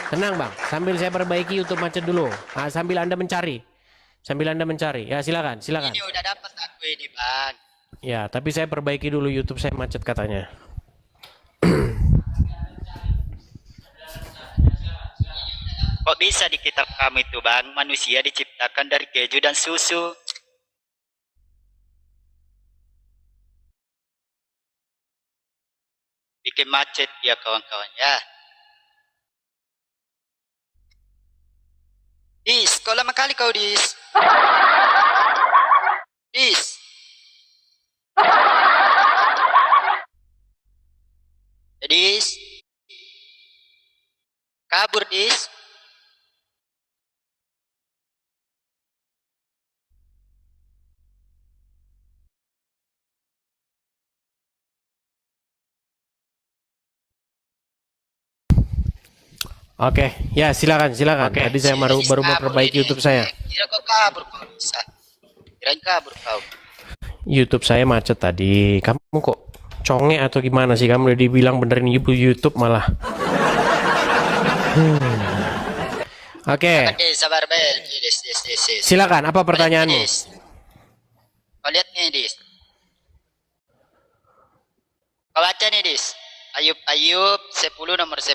Tenang bang, sambil saya perbaiki YouTube macet dulu. Sambil Anda mencari. Ya silakan. Ini udah dapat aku ini bang. Ya, tapi saya perbaiki dulu YouTube saya macet katanya. Kok bisa di kitab kamu itu bang, manusia diciptakan dari keju dan susu? Bikin macet ya kawan-kawan ya. Dis, kau lama kali kau Dis. Dis. Dis. Kabur Dis. Oke, ya silakan. Tadi saya baru memperbaiki YouTube saya. Kira kau kabur kau bisa. Kirain kabur kau. YouTube saya macet tadi. Kamu kok conge atau gimana sih? Kamu udah dibilang benerin YouTube malah. Oke. Oke, sabar Ben. Dis. Silakan. Apa pertanyaanmu? Dis. Kau lihat nih Dis. Kau baca nih Dis. Ayub 10 nomor 10.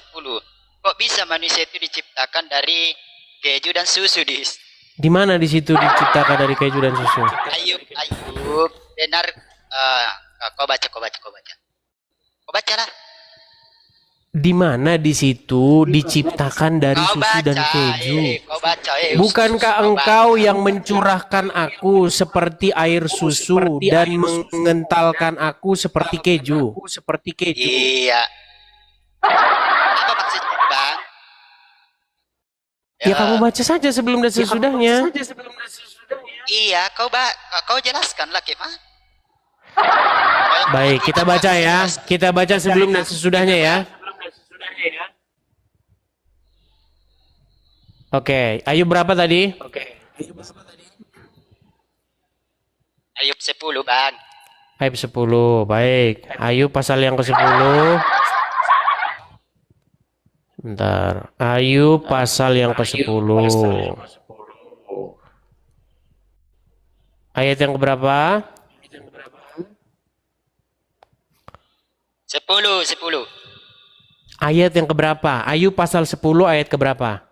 Kok bisa manusia itu diciptakan dari keju dan susu, Dis? Di mana di situ diciptakan dari keju dan susu? Ayub, benar. Kau baca. Kau baca lah. Di mana di situ diciptakan dari susu dan keju? Kau baca. Bukankah engkau yang mencurahkan aku seperti air susu dan mengentalkan aku seperti keju? Iya. Apa maksudnya, Bang? Ya kamu baca saja sebelum dan sesudahnya. Iya, kau jelaskan lah gimana. Baik, kita baca ya. Kita baca sebelum dan sesudahnya ya. Oke, Ayub berapa tadi? Ayub 10, Bang. Ayub 10, baik. Ayub pasal yang ke-10. Bentar. Ayub pasal yang ke-10. Ayat yang keberapa? 10. Ayat yang keberapa? Ayub pasal 10 ayat keberapa?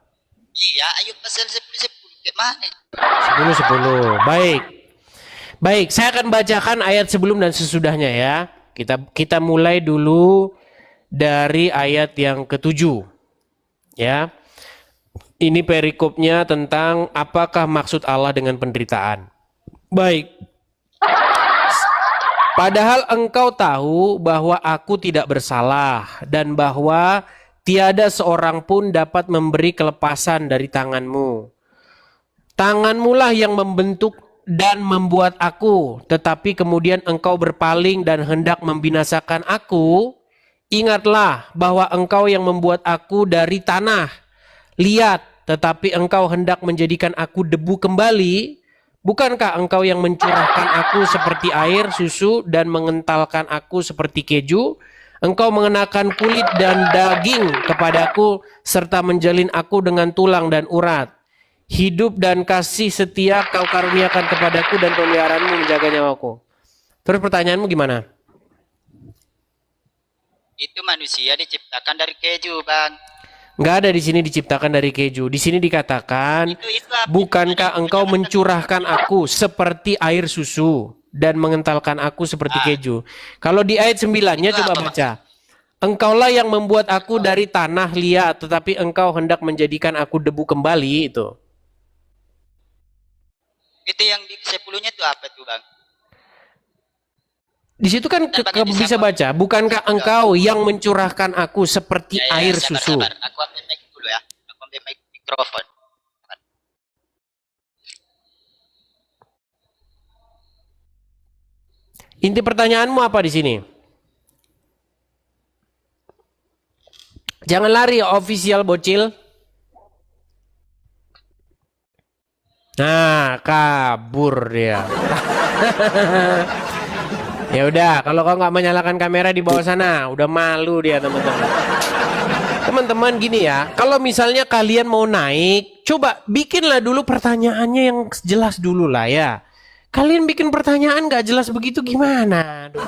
Iya, Ayub pasal 10. Gimana? 10. Baik, saya akan bacakan ayat sebelum dan sesudahnya ya. Kita mulai dulu dari ayat yang ke-7. Ya. Ini perikopnya tentang apakah maksud Allah dengan penderitaan. Baik. Padahal engkau tahu bahwa aku tidak bersalah dan bahwa tiada seorang pun dapat memberi kelepasan dari tanganmu. Tanganmulah yang membentuk dan membuat aku, tetapi kemudian engkau berpaling dan hendak membinasakan aku. Ingatlah bahwa engkau yang membuat aku dari tanah. Lihat, tetapi engkau hendak menjadikan aku debu kembali. Bukankah engkau yang mencurahkan aku seperti air, susu, dan mengentalkan aku seperti keju? Engkau mengenakan kulit dan daging kepadaku, serta menjalin aku dengan tulang dan urat. Hidup dan kasih setia kau karuniakan kepadaku, dan pemeliharaanmu menjaga nyawaku. Terus pertanyaanmu gimana? Itu manusia diciptakan dari keju, Bang. Nggak ada di sini diciptakan dari keju. Di sini dikatakan, bukankah engkau mencurahkan aku seperti air susu dan mengentalkan aku seperti keju? Kalau di ayat 9-nya coba baca. Engkaulah yang membuat aku dari tanah liat, tetapi engkau hendak menjadikan aku debu kembali itu. Itu yang di 10-nya itu apa tuh, Bang? Di situ kan bisa baca, bukankah engkau yang mencurahkan aku seperti air susu? Sabar. Aku ambil mic dulu ya. Aku ambil mikrofon. Inti pertanyaanmu apa di sini? Jangan lari, official bocil. Nah, kabur dia. Ya udah, kalau kau nggak menyalakan kamera di bawah sana, udah malu dia teman-teman. Teman-teman gini ya, kalau misalnya kalian mau naik, coba bikinlah dulu pertanyaannya yang jelas dulu lah ya. Kalian bikin pertanyaan gak jelas begitu gimana? Aduh.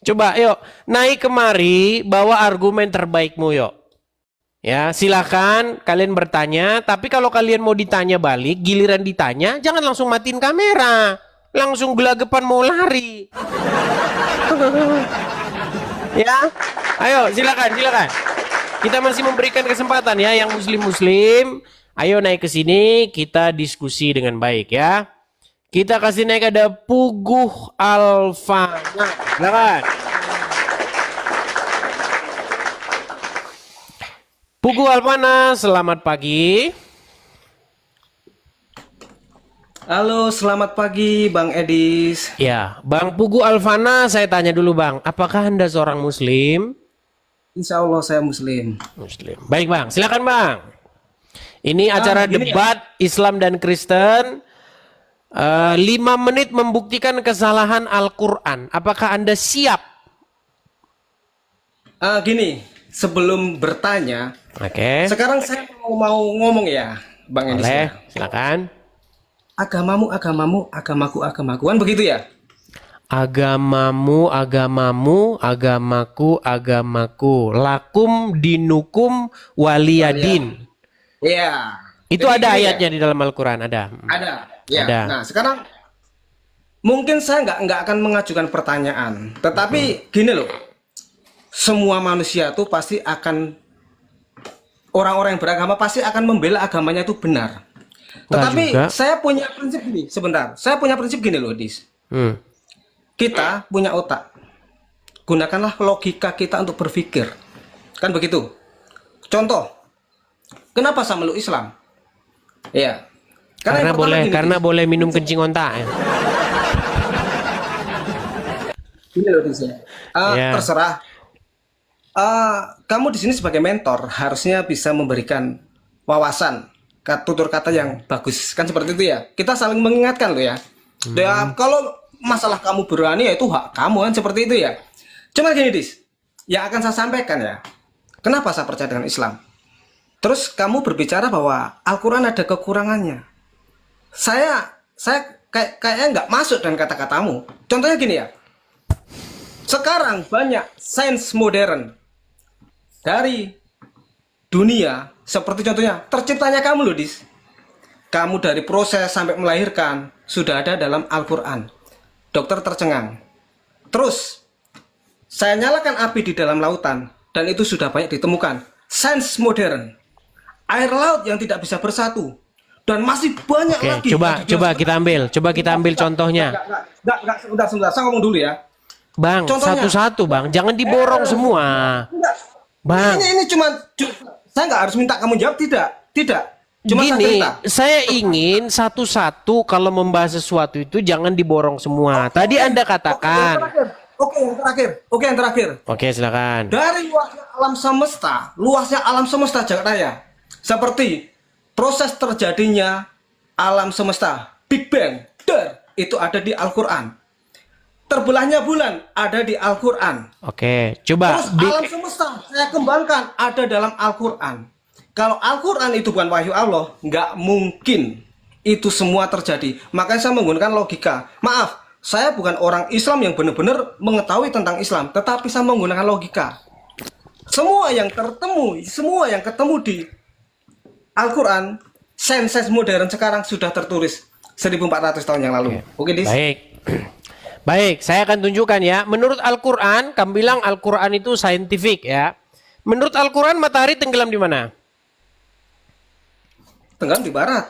Coba yuk, naik kemari, bawa argumen terbaikmu yuk. Ya, silakan kalian bertanya, tapi kalau kalian mau ditanya balik, giliran ditanya, jangan langsung matiin kamera. Langsung gelagapan mau lari. Ya, ayo silakan. Kita masih memberikan kesempatan ya yang muslim. Ayo naik ke sini, kita diskusi dengan baik ya. Kita kasih naik ada Puguh Alfana. Silakan. Puguh Alfana, selamat pagi. Halo, selamat pagi Bang Edis. Ya, Bang Puguh Alfana, saya tanya dulu Bang, apakah Anda seorang muslim? Insya Allah saya muslim. Muslim. Baik Bang, silakan Bang. Ini acara gini debat Islam dan Kristen. 5 menit membuktikan kesalahan Al-Quran. Apakah Anda siap? Gini, sebelum bertanya, Oke. sekarang saya mau ngomong ya, Bang Edis. Boleh, Ya. silakan. Agamamu, agamaku, kan begitu ya? Agamamu, agamaku. Lakum dinukum waliyadin. Iya. Itu Jadi ada gini ayatnya ya, di dalam Al-Quran, ada. ada. Ya. Ada. Nah, sekarang mungkin saya nggak akan mengajukan pertanyaan, tetapi gini loh, semua manusia tuh pasti akan, orang-orang yang beragama pasti akan membela agamanya itu benar. Tetapi juga. saya punya prinsip gini, sebentar. Saya punya prinsip gini loh, Dis. Kita punya otak. Gunakanlah logika kita untuk berpikir. Kan begitu. Contoh, kenapa saya meluk Islam? Ya. Karena yang pertama boleh, gini, karena Dis. boleh minum kencing onta. Ya. Gini loh, Dis. Ya. Terserah. Kamu di sini sebagai mentor harusnya bisa memberikan wawasan, tutur kata yang bagus, kan seperti itu ya. Kita saling mengingatkan loh ya. Ya kalau masalah kamu berani ya itu hak kamu, kan seperti itu ya. Cuma gini Dis, yang akan saya sampaikan ya, kenapa saya percaya dengan Islam. Terus kamu berbicara bahwa Al-Quran ada kekurangannya. Saya kayaknya nggak masuk dengan kata-katamu. Contohnya gini ya, sekarang banyak sains modern dari dunia, seperti contohnya terciptanya kamu loh Dis. Kamu dari proses sampai melahirkan sudah ada dalam Al-Quran. Dokter tercengang. Terus saya nyalakan api di dalam lautan dan itu sudah banyak ditemukan. Sains modern, air laut yang tidak bisa bersatu, dan masih banyak Oke, lagi. coba kita ambil contohnya. Enggak, sebentar, saya ngomong dulu ya. Bang, Contohnya. satu-satu Bang, jangan diborong semua. Enggak. Bang. Ini cuma saya nggak harus minta kamu jawab, tidak. Cuma saya Gini, cerita. saya ingin satu-satu kalau membahas sesuatu itu jangan diborong semua. Tadi Anda katakan. Oke, yang terakhir. Oke, silakan. Dari luasnya alam semesta jagat raya, seperti proses terjadinya alam semesta, Big Bang, itu ada di Al-Quran. Terbelahnya bulan ada di Al-Quran. Oke, coba. Terus alam semesta saya kembangkan ada dalam Al-Quran. Kalau Al-Quran itu bukan wahyu Allah, nggak mungkin itu semua terjadi. Makanya saya menggunakan logika. Maaf, saya bukan orang Islam yang benar-benar mengetahui tentang Islam, tetapi saya menggunakan logika. Semua yang ketemu di Al-Quran, sains modern sekarang sudah tertulis 1400 tahun yang lalu. Oke, Dis? Baik. Baik, saya akan tunjukkan ya. Menurut Al-Quran, kamu bilang Al-Quran itu saintifik ya. Menurut Al-Quran, matahari tenggelam di mana? Tenggelam di barat.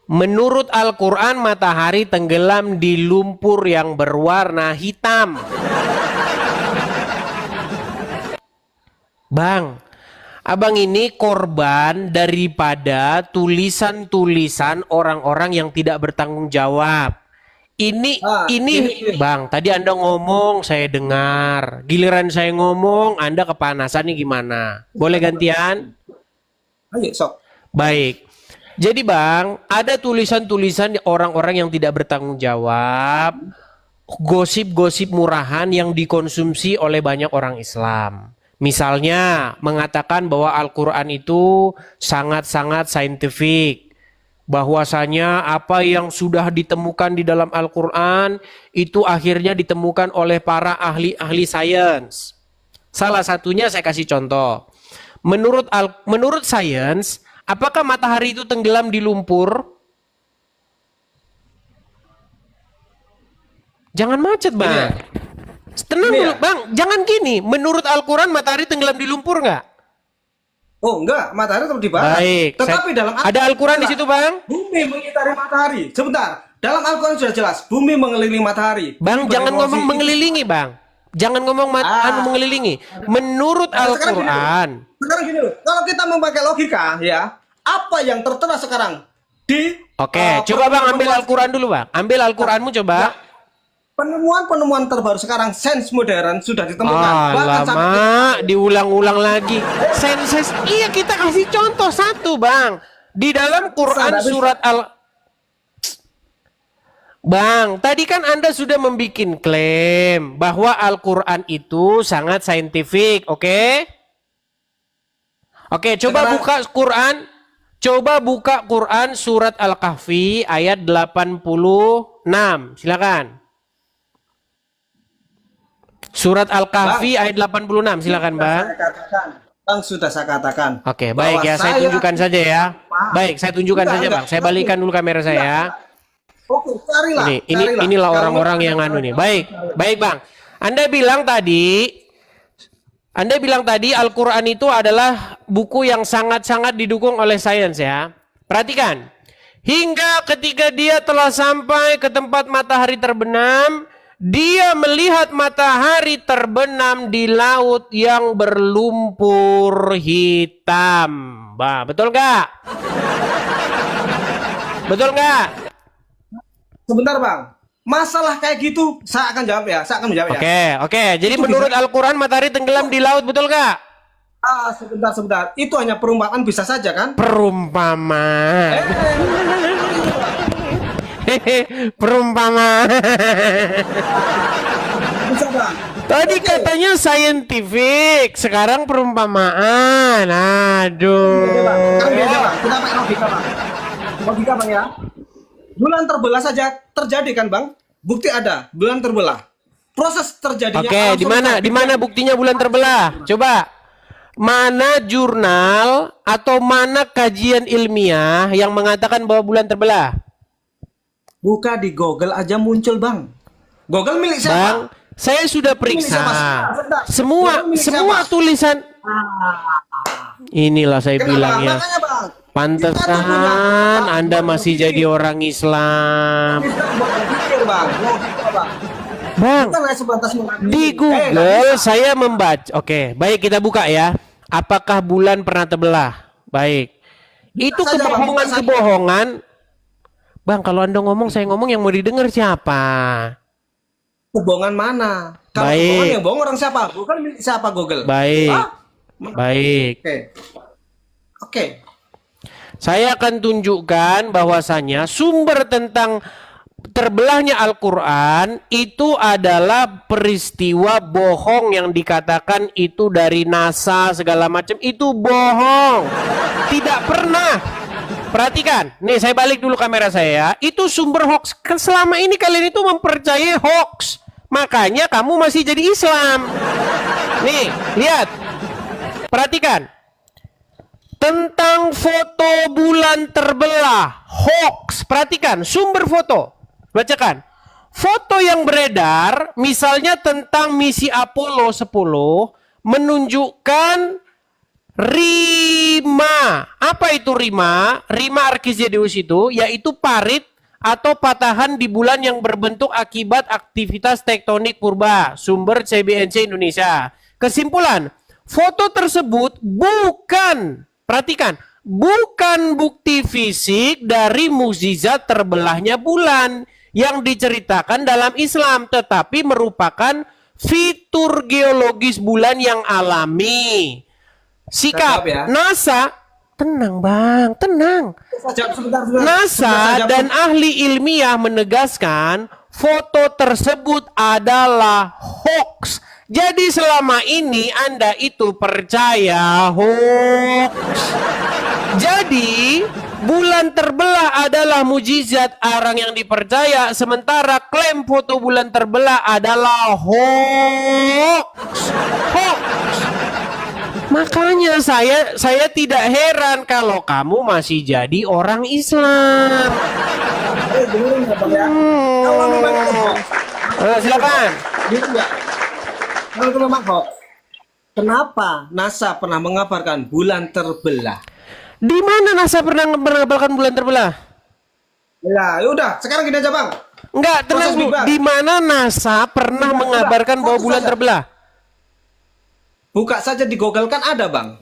Menurut Al-Quran, matahari tenggelam di lumpur yang berwarna hitam. Bang, abang ini korban daripada tulisan-tulisan orang-orang yang tidak bertanggung jawab. Ini, Ini. Bang, tadi Anda ngomong, saya dengar. Giliran saya ngomong, Anda kepanasan nih gimana? Boleh gantian? Ayo, sok. Baik. Jadi Bang, ada tulisan-tulisan orang-orang yang tidak bertanggung jawab gosip-gosip murahan yang dikonsumsi oleh banyak orang Islam. Misalnya mengatakan bahwa Al-Quran itu sangat-sangat saintifik. Bahwasanya apa yang sudah ditemukan di dalam Al-Quran itu akhirnya ditemukan oleh para ahli-ahli sains. Salah satunya saya kasih contoh. Menurut sains, apakah matahari itu tenggelam di lumpur? Jangan macet, Bang. Tenang Ini dulu, ya? Bang. Jangan gini. Menurut Al-Quran matahari tenggelam di lumpur nggak? Oh enggak, matahari tetap dibahas. Baik. Tetapi dalam Ada Al-Quran di situ, Bang? bumi mengitari matahari. Sebentar, dalam Al-Quran sudah jelas, bumi mengelilingi matahari. Bang, Bumi jangan berevolusi. ngomong mengelilingi, Bang. Jangan ngomong mengelilingi. Menurut Al-Quran. Sekarang gini loh, kalau kita memakai logika ya, apa yang tertera sekarang di Oke, coba Bang ambil Al-Quran dulu, Bang. Ambil Al-Quranmu coba. penemuan-penemuan terbaru sekarang sains modern sudah ditemukan. Bahkan sampai Lama diulang-ulang lagi. Senses. Iya, kita kasih contoh satu, Bang. Di dalam Quran surat Bang, tadi kan Anda sudah membuat klaim bahwa Al-Quran itu sangat saintifik, oke? Oke, coba Sekarang- buka Quran. Coba buka Quran surat Al-Kahfi ayat 86. Silakan. Surat Al-Kahfi ayat 86. Silakan, Bang. saya katakan, Bang sudah saya katakan. Oke, baik bahwa ya, saya tunjukkan saja ya. Baik, saya tunjukkan Enggak, saja, enggak. Bang. Saya balikan dulu kamera saya ya. Oke, carilah. carilah. Inilah Kalau orang-orang yang anu nih. Baik, baik, Bang. Anda bilang tadi Al-Quran itu adalah buku yang sangat-sangat didukung oleh sains ya. Perhatikan. Hingga ketika dia telah sampai ke tempat matahari terbenam, dia melihat matahari terbenam di laut yang berlumpur hitam. Bah, betul nggak? Betul nggak? Sebentar, Bang. Masalah kayak gitu saya akan jawab ya. Saya akan menjawab ya. Oke. Jadi Itu menurut bisa. Al-Quran matahari tenggelam di laut, betul nggak? Sebentar. Itu hanya perumpamaan bisa saja kan? Perumpamaan. Perumpamaan. Bisa, Bang. Tadi katanya scientific, sekarang perumpamaan. Aduh. Oke, Bang. Sekarang beda, Bang. Kita pakai logika, Bang. Logika, Bang ya. Bulan terbelah saja terjadi kan, Bang? Bukti ada, bulan terbelah. Proses terjadinya Oke, alam di semesta. mana buktinya bulan terbelah? Coba. Mana jurnal atau mana kajian ilmiah yang mengatakan bahwa bulan terbelah? Buka di Google aja muncul, Bang. Google milik siapa? Bang, saya sudah periksa. Sebentar. Semua Google milik siapa? tulisan. Inilah saya Kenapa? bilang ya. Makanya, Bang. Pantesan Kita tuh punya- Anda masih jadi orang Islam. Kita buat berpikir, Bang. Logika, Bang. Bang, Bukan hanya sebatas mengakui. di nggak Google bisa. saya membaca. Oke, baik kita buka ya. Apakah bulan pernah terbelah? Baik. Itu saja, Bang, buka saja. kebohongan. Bang, kalau Anda ngomong, saya ngomong, yang mau didengar siapa? Kebohongan mana? Kalau Baik. kebohongan yang bohong orang siapa? Bukan milik siapa Google. Baik. Hah? Baik. Oke. Saya akan tunjukkan bahwasanya sumber tentang terbelahnya Al-Quran itu adalah peristiwa bohong yang dikatakan itu dari NASA segala macam. Itu bohong. Tidak pernah. Perhatikan. Nih saya balik dulu kamera saya ya. Itu sumber hoax. Selama ini kalian itu mempercayai hoax. Makanya kamu masih jadi Islam. Nih, lihat. Perhatikan. Tentang foto bulan terbelah, hoax. Perhatikan, sumber foto. Bacakan. Foto yang beredar, misalnya tentang misi Apollo 10, menunjukkan rima. Apa itu rima? Rima Archimedes itu, yaitu parit atau patahan di bulan yang berbentuk akibat aktivitas tektonik purba. Sumber CBNC Indonesia. Kesimpulan, foto tersebut bukan, perhatikan, bukan bukti fisik dari mukjizat terbelahnya bulan yang diceritakan dalam Islam, tetapi merupakan fitur geologis bulan yang alami. Sikap Saya jawab ya. NASA, tenang Bang, tenang. Sebentar. NASA dan ahli ilmiah menegaskan foto tersebut adalah hoax. Jadi selama ini Anda itu percaya hoax. Jadi bulan terbelah adalah mujizat orang yang dipercaya, sementara klaim foto bulan terbelah adalah hoax. Hoax. Makanya saya tidak heran kalau kamu masih jadi orang Islam. Dengerin ya Bang ya. Kalau memang itu hoax, Silakan. gitu nggak? Kalau itu memang hoax, kenapa NASA pernah mengabarkan bulan terbelah? Di mana NASA pernah mengabarkan bulan terbelah? Ya, yaudah, sekarang gini aja Bang. Enggak, tenang Proses Bu. bebas. Di mana NASA pernah mengabarkan bahwa fokus bulan saja. terbelah? Buka saja di Google kan ada Bang.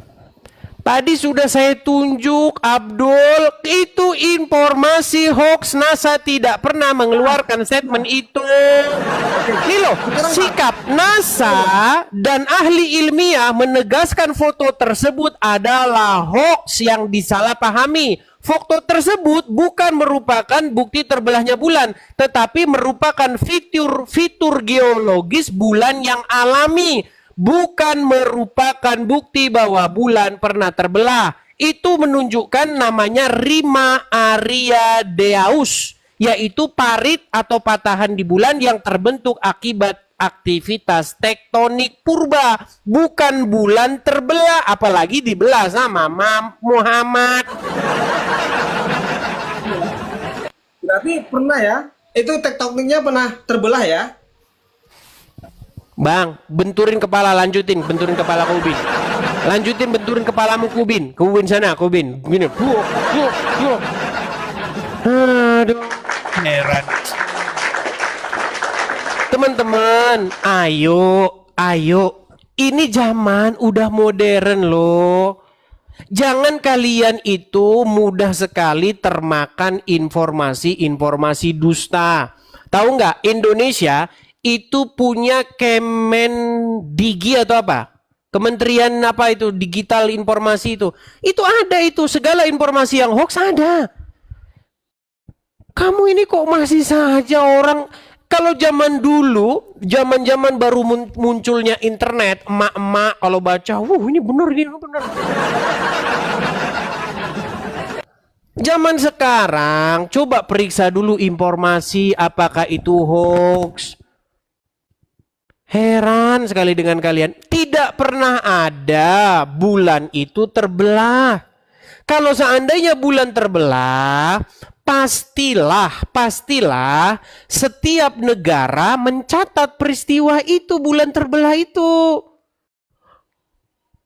Tadi sudah saya tunjuk, Abdul, itu informasi hoax. NASA tidak pernah mengeluarkan statement itu. Ini loh, sikap NASA dan ahli ilmiah menegaskan foto tersebut adalah hoax yang disalahpahami. Foto tersebut bukan merupakan bukti terbelahnya bulan, tetapi merupakan fitur geologis bulan yang alami. Bukan merupakan bukti bahwa bulan pernah terbelah. Itu menunjukkan namanya Rima Ariadeus, yaitu parit atau patahan di bulan yang terbentuk akibat aktivitas tektonik purba. Bukan bulan terbelah, apalagi dibelah sama Muhammad. Berarti pernah ya? Itu tektoniknya pernah terbelah ya? Bang, benturin kepala, benturin kepala ke Ubin. Benturin kepalamu ke Ubin. Ke Ubin sana, ke Ubin. Gini, yuk. Aduh, heran. Teman-teman, ayo. Ini zaman udah modern loh. Jangan kalian itu mudah sekali termakan informasi dusta. Tahu nggak, Indonesia itu punya Kemendigi atau apa? Kementerian apa itu? Digital informasi itu. Itu ada itu. Segala informasi yang hoax ada. Kamu ini kok masih saja orang. Kalau zaman dulu, zaman baru munculnya internet, emak-emak kalau baca, ini benar. Zaman sekarang, coba periksa dulu informasi apakah itu hoax. Heran sekali dengan kalian. Tidak pernah ada bulan itu terbelah. Kalau seandainya bulan terbelah, pastilah setiap negara mencatat peristiwa itu, bulan terbelah itu.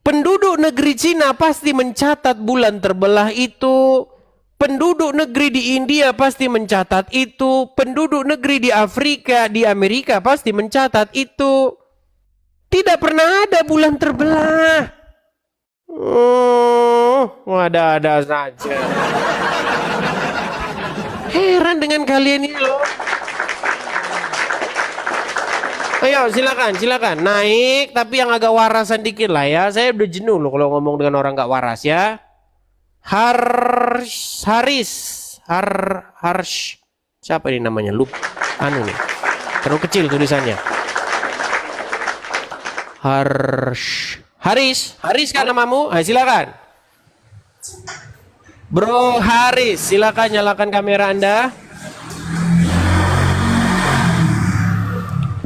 Penduduk negeri Cina pasti mencatat bulan terbelah itu. Penduduk negeri di India pasti mencatat itu. Penduduk negeri di Afrika, di Amerika pasti mencatat itu. Tidak pernah ada bulan terbelah. Ada saja. Heran dengan kalian ini loh. Ayo silakan naik, tapi yang agak warasan dikit lah ya. Saya udah jenuh loh kalau ngomong dengan orang gak waras ya. Haris siapa ini namanya? Nih terlalu kecil tulisannya. Haris kan namamu? Silakan Bro Haris, silakan nyalakan kamera Anda.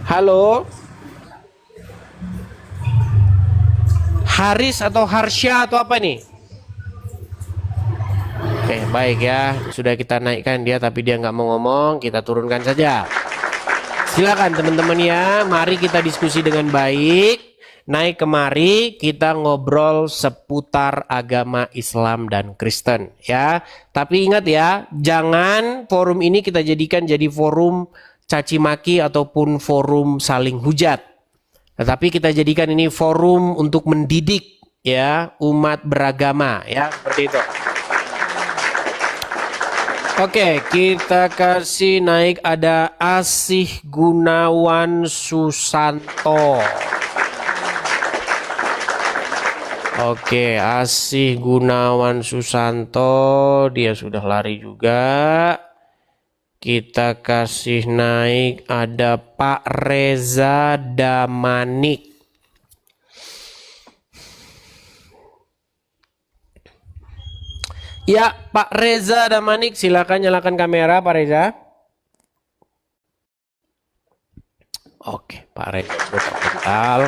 Halo Haris atau Harsya atau apa nih? Oke, baik ya. Sudah kita naikkan dia, tapi dia nggak mau ngomong. Kita turunkan saja. Silakan teman-teman ya. Mari kita diskusi dengan baik. Naik kemari, kita ngobrol seputar agama Islam dan Kristen ya. Tapi ingat ya, jangan forum ini kita jadikan jadi forum caci maki ataupun forum saling hujat. Tetapi kita jadikan ini forum untuk mendidik ya umat beragama ya, seperti itu. Oke, kita kasih naik, ada Asih Gunawan Susanto. Oke, Asih Gunawan Susanto, dia sudah lari juga. Kita kasih naik ada Pak Reza Damanik. Ya, Pak Reza Damanik, silakan nyalakan kamera, Pak Reza. Oke, Pak Reza sudah kenal.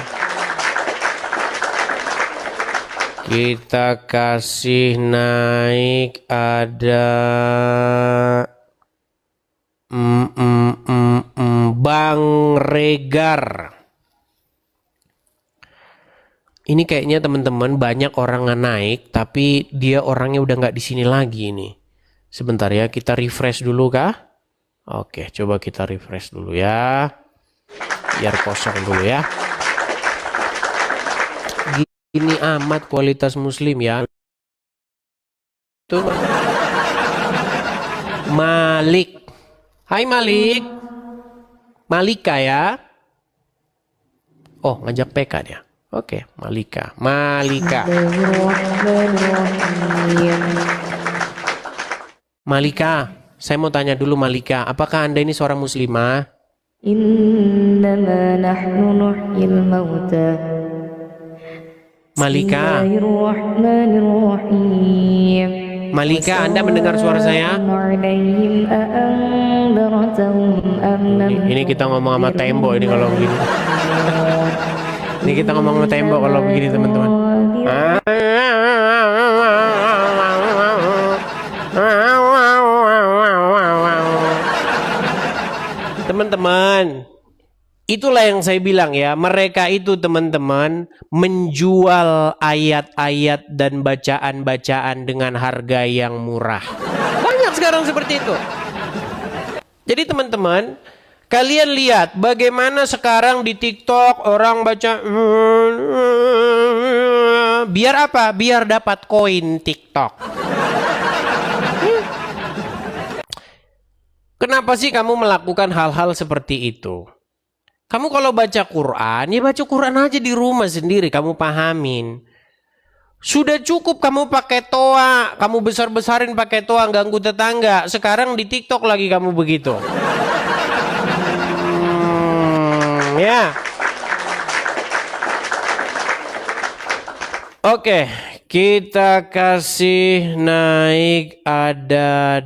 Kita kasih naik ada Bang Regar. Ini kayaknya teman-teman banyak orang yang naik, tapi dia orangnya udah nggak di sini lagi ini. Sebentar ya, kita refresh dulu kah? Oke, coba kita refresh dulu ya. Biar kosong dulu ya. Gini amat kualitas muslim ya. Tuh. Malik. Hai Malik. Malika ya. Oh, ngajak PK dia. Oke, Malika. Malika. Malika, saya mau tanya dulu Malika, apakah Anda ini seorang muslimah? Innama nahnu nuhyil mauta. Malika. Bismillahirrahmanirrahim. Malika, Anda mendengar suara saya? Ini kita ngomong sama tembok ini kalau begini. Ini kita ngomong sama tembok kalau begini teman-teman. Teman-teman, itulah yang saya bilang ya, mereka itu teman-teman menjual ayat-ayat dan bacaan-bacaan dengan harga yang murah. Banyak sekarang seperti itu. Jadi teman-teman, kalian lihat bagaimana sekarang di TikTok orang baca biar apa? Biar dapat koin TikTok. Kenapa sih kamu melakukan hal-hal seperti itu? Kamu kalau baca Quran, ya baca Quran aja di rumah sendiri, kamu pahamin. Sudah cukup kamu pakai toa, kamu besar-besarin pakai toa, ganggu tetangga. Sekarang di TikTok lagi kamu begitu. Ya. Oke, kita kasih naik ada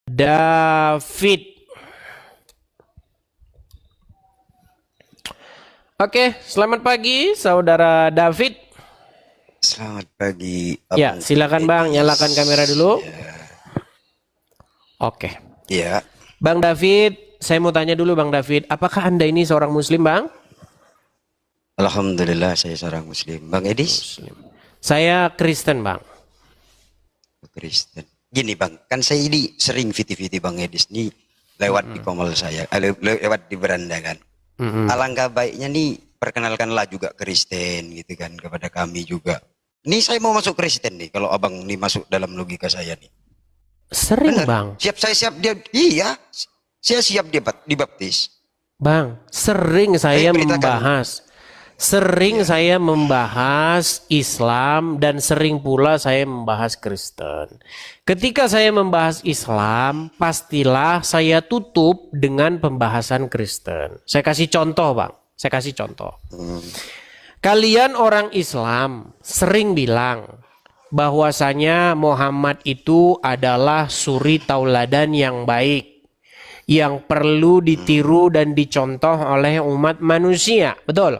David. Oke, selamat pagi saudara David. Selamat pagi. Ya, silakan Bang, nyalakan kamera dulu. Ya. Oke. Ya. Bang David, saya mau tanya dulu Bang David, apakah Anda ini seorang muslim, Bang? Alhamdulillah saya seorang muslim. Bang Edis? Muslim. Saya Kristen, Bang. Kristen. Gini Bang, kan saya ini sering viti-viti Bang Edis nih lewat di komol saya, lewat di beranda kan. Alangkah baiknya nih perkenalkanlah juga Kristen gitu kan kepada kami juga. Ini saya mau masuk Kristen nih kalau abang nih masuk dalam logika saya nih. Sering, Bener. Bang. Saya siap dia. Iya, saya siap dia dibaptis. Bang, sering saya beritakan. saya membahas Islam dan sering pula saya membahas Kristen. Ketika saya membahas Islam, pastilah saya tutup dengan pembahasan Kristen. Saya kasih contoh, Bang. Saya kasih contoh. Kalian orang Islam sering bilang bahwasanya Muhammad itu adalah suri tauladan yang baik, yang perlu ditiru dan dicontoh oleh umat manusia. Betul?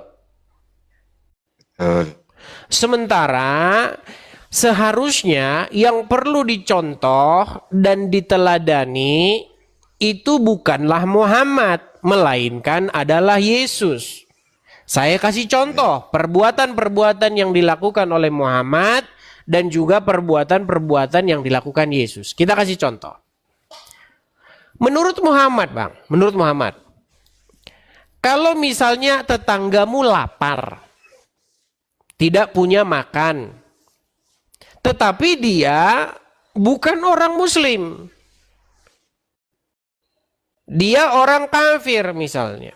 Sementara seharusnya yang perlu dicontoh dan diteladani itu bukanlah Muhammad, melainkan adalah Yesus. Saya kasih contoh perbuatan-perbuatan yang dilakukan oleh Muhammad dan juga perbuatan-perbuatan yang dilakukan Yesus. Kita kasih contoh. Menurut Muhammad, Bang, menurut Muhammad, kalau misalnya tetanggamu lapar, tidak punya makan, tetapi dia bukan orang Muslim, dia orang kafir misalnya.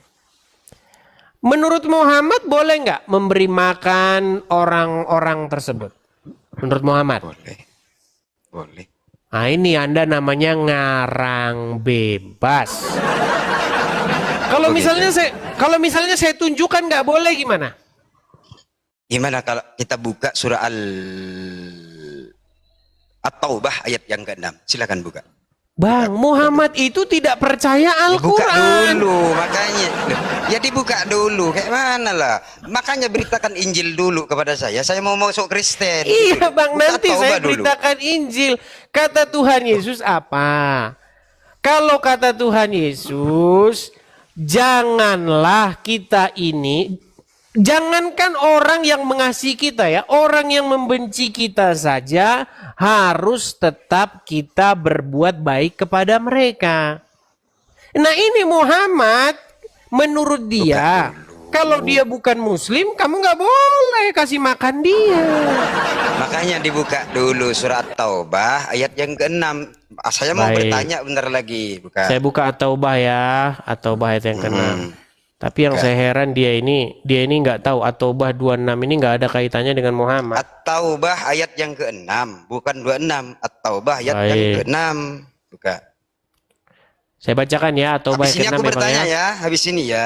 Menurut Muhammad boleh nggak memberi makan orang-orang tersebut? Menurut Muhammad? Boleh. Boleh. Nah ini Anda namanya ngarang bebas. Kalau misalnya saya tunjukkan nggak boleh gimana? Gimana kalau kita buka surah At-Taubah ayat yang ke-6. Silakan buka. Bang, Muhammad itu tidak percaya Buka Al-Quran. dulu, makanya. Ya dibuka dulu, kayak mana lah. Makanya beritakan Injil dulu kepada saya. Saya mau masuk Kristen. Iya Bang, Buka nanti Taubah saya dulu. beritakan Injil. Kata Tuhan Yesus apa? Kalau kata Tuhan Yesus, janganlah kita ini, jangankan orang yang mengasihi kita ya, orang yang membenci kita saja harus tetap kita berbuat baik kepada mereka. Nah ini Muhammad, menurut dia, kalau dia bukan muslim, kamu nggak boleh kasih makan dia. Makanya dibuka dulu surat Taubah ayat yang ke-6. Saya mau Baik. bertanya bentar lagi. Buka. Saya buka At-Taubah ya, At-Taubah ayat yang ke-6. Tapi yang saya heran dia ini nggak tahu At-Taubah 26 ini nggak ada kaitannya dengan Muhammad. At-Taubah ayat yang ke-6, bukan 26. At-Taubah ayat yang Baik. ke-6. Buka. Saya bacakan ya At-Taubah Habis ayat ini ke-6 aku bertanya ya. ya. Habis ini ya.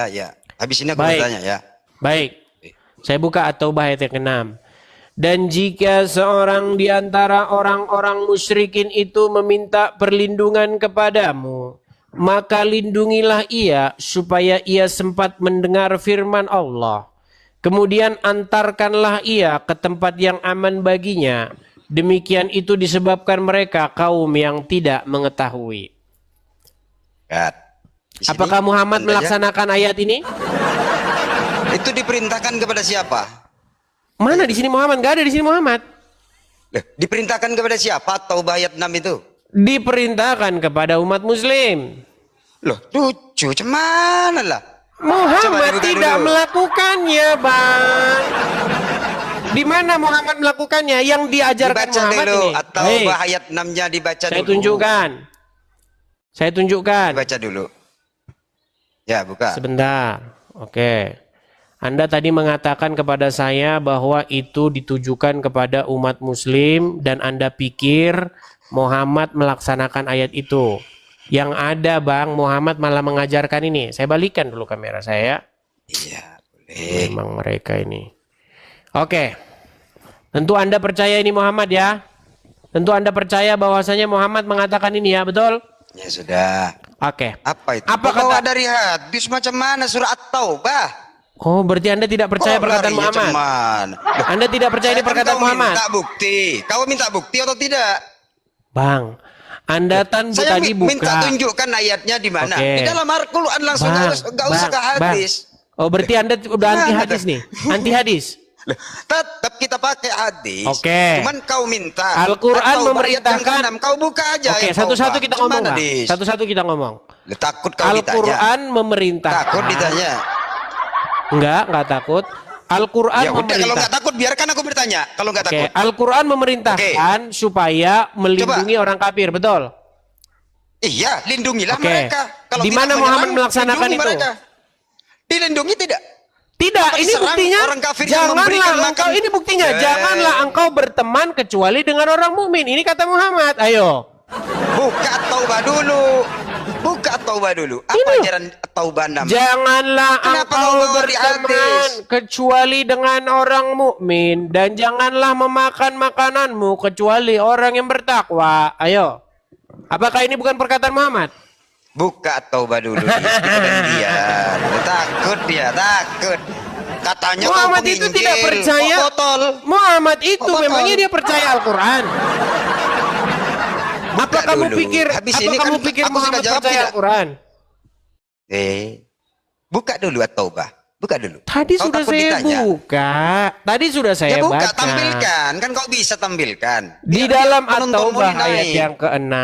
Habis ini aku Baik. bertanya ya. Baik. Saya buka At-Taubah ayat yang ke-6. Dan jika seorang di antara orang-orang musyrikin itu meminta perlindungan kepadamu, maka lindungilah ia supaya ia sempat mendengar firman Allah. Kemudian antarkanlah ia ke tempat yang aman baginya. Demikian itu disebabkan mereka kaum yang tidak mengetahui. Lihat. Di sini, Apakah Muhammad tandanya, melaksanakan ayat ini? itu diperintahkan kepada siapa? Mana di sini Muhammad? Gak ada di sini Muhammad. Loh, diperintahkan kepada siapa? Taubah ayat 6 itu. Diperintahkan kepada umat muslim. Loh, lucu. Cuman lah. Muhammad Coba dibuka tidak dulu. melakukannya, Bang. Di mana Muhammad melakukannya? Yang diajarkan Dibaca Muhammad dulu. ini. Taubah ayat 6-nya dibaca Saya dulu. tunjukkan. Saya tunjukkan. Dibaca dulu. Ya, buka. Sebentar. Oke. Anda tadi mengatakan kepada saya bahwa itu ditujukan kepada umat muslim dan Anda pikir Muhammad melaksanakan ayat itu. Yang ada Bang, Muhammad malah mengajarkan ini. Saya balikkan dulu kamera saya. Iya, boleh. Memang mereka ini. Oke. Tentu Anda percaya ini Muhammad ya. Tentu Anda percaya bahwasanya Muhammad mengatakan ini ya, betul? Ya sudah. Oke. Apa itu? Apa Kau bawa kata- dari hadis macam mana surah At-Taubah? Oh, berarti Anda tidak percaya Kok perkataan larinya Muhammad? cuman? Loh, Anda tidak percaya ini kan perkataan kau Muhammad? minta bukti. Kau minta bukti atau tidak? Bang, Anda Saya tadi minta buka. tunjukkan ayatnya di mana. Oke. Di dalam Al-Quran langsung, nggak usah ke hadis. Oh, berarti Anda udah anti hadis nih. Anti hadis. Loh, tetap kita pakai hadis. Oke. Cuman kau minta Al-Quran At-Taubah ayat yang memerintahkan. ke-6. Kau buka aja. Oke, ayat satu-satu Taubah. kita Macam ngomong, mana, Bang. Dis? Satu-satu kita ngomong. Loh, takut kau ditanya. Al-Quran memerintahkan. Takut ditanya. Enggak takut. Al-Quran Ya udah, kalau nggak memerintahkan. takut biarkan aku bertanya. Kalau nggak Oke, takut. Al-Quran memerintahkan supaya melindungi orang kafir, betul? Iya, lindungilah Oke. mereka. Kalau Di tidak mana Muhammad menyerang, melaksanakan lindungi itu? mereka. Dilindungi tidak? Tidak, Apa ini diserang buktinya. orang kafir yang memberikan Janganlah makan? engkau, ini buktinya. Eh. Janganlah engkau berteman kecuali dengan orang mukmin. Ini kata Muhammad. Ayo. Buka Taubah dulu. Buka Taubah dulu. Apa Ini loh. ajaran Taubah 6? Janganlah Kenapa engkau kau bawa di berteman hadis? kecuali dengan orang mukmin dan janganlah memakan makananmu kecuali orang yang bertakwa. Ayo. Apakah ini bukan perkataan Muhammad? Buka Taubah dulu. Kita gantian. Takut dia, takut. Katanya kau Muhammad itu penginjil. tidak percaya. Kok botol. Muhammad itu Kok botol? memangnya dia percaya Al-Quran. Apa Buka kamu dulu. pikir? Habis Apa ini kamu kan pikir aku sudah Muhammad jawab percaya tidak? Al-Quran? Buka dulu At-Taubah. Buka dulu. Tadi Kau sudah takut saya ditanya? buka. Tadi sudah saya Ya buka, baca. tampilkan. Kan kau bisa tampilkan. Di Biar dalam penontonmu At-Taubah naik. ayat yang ke-6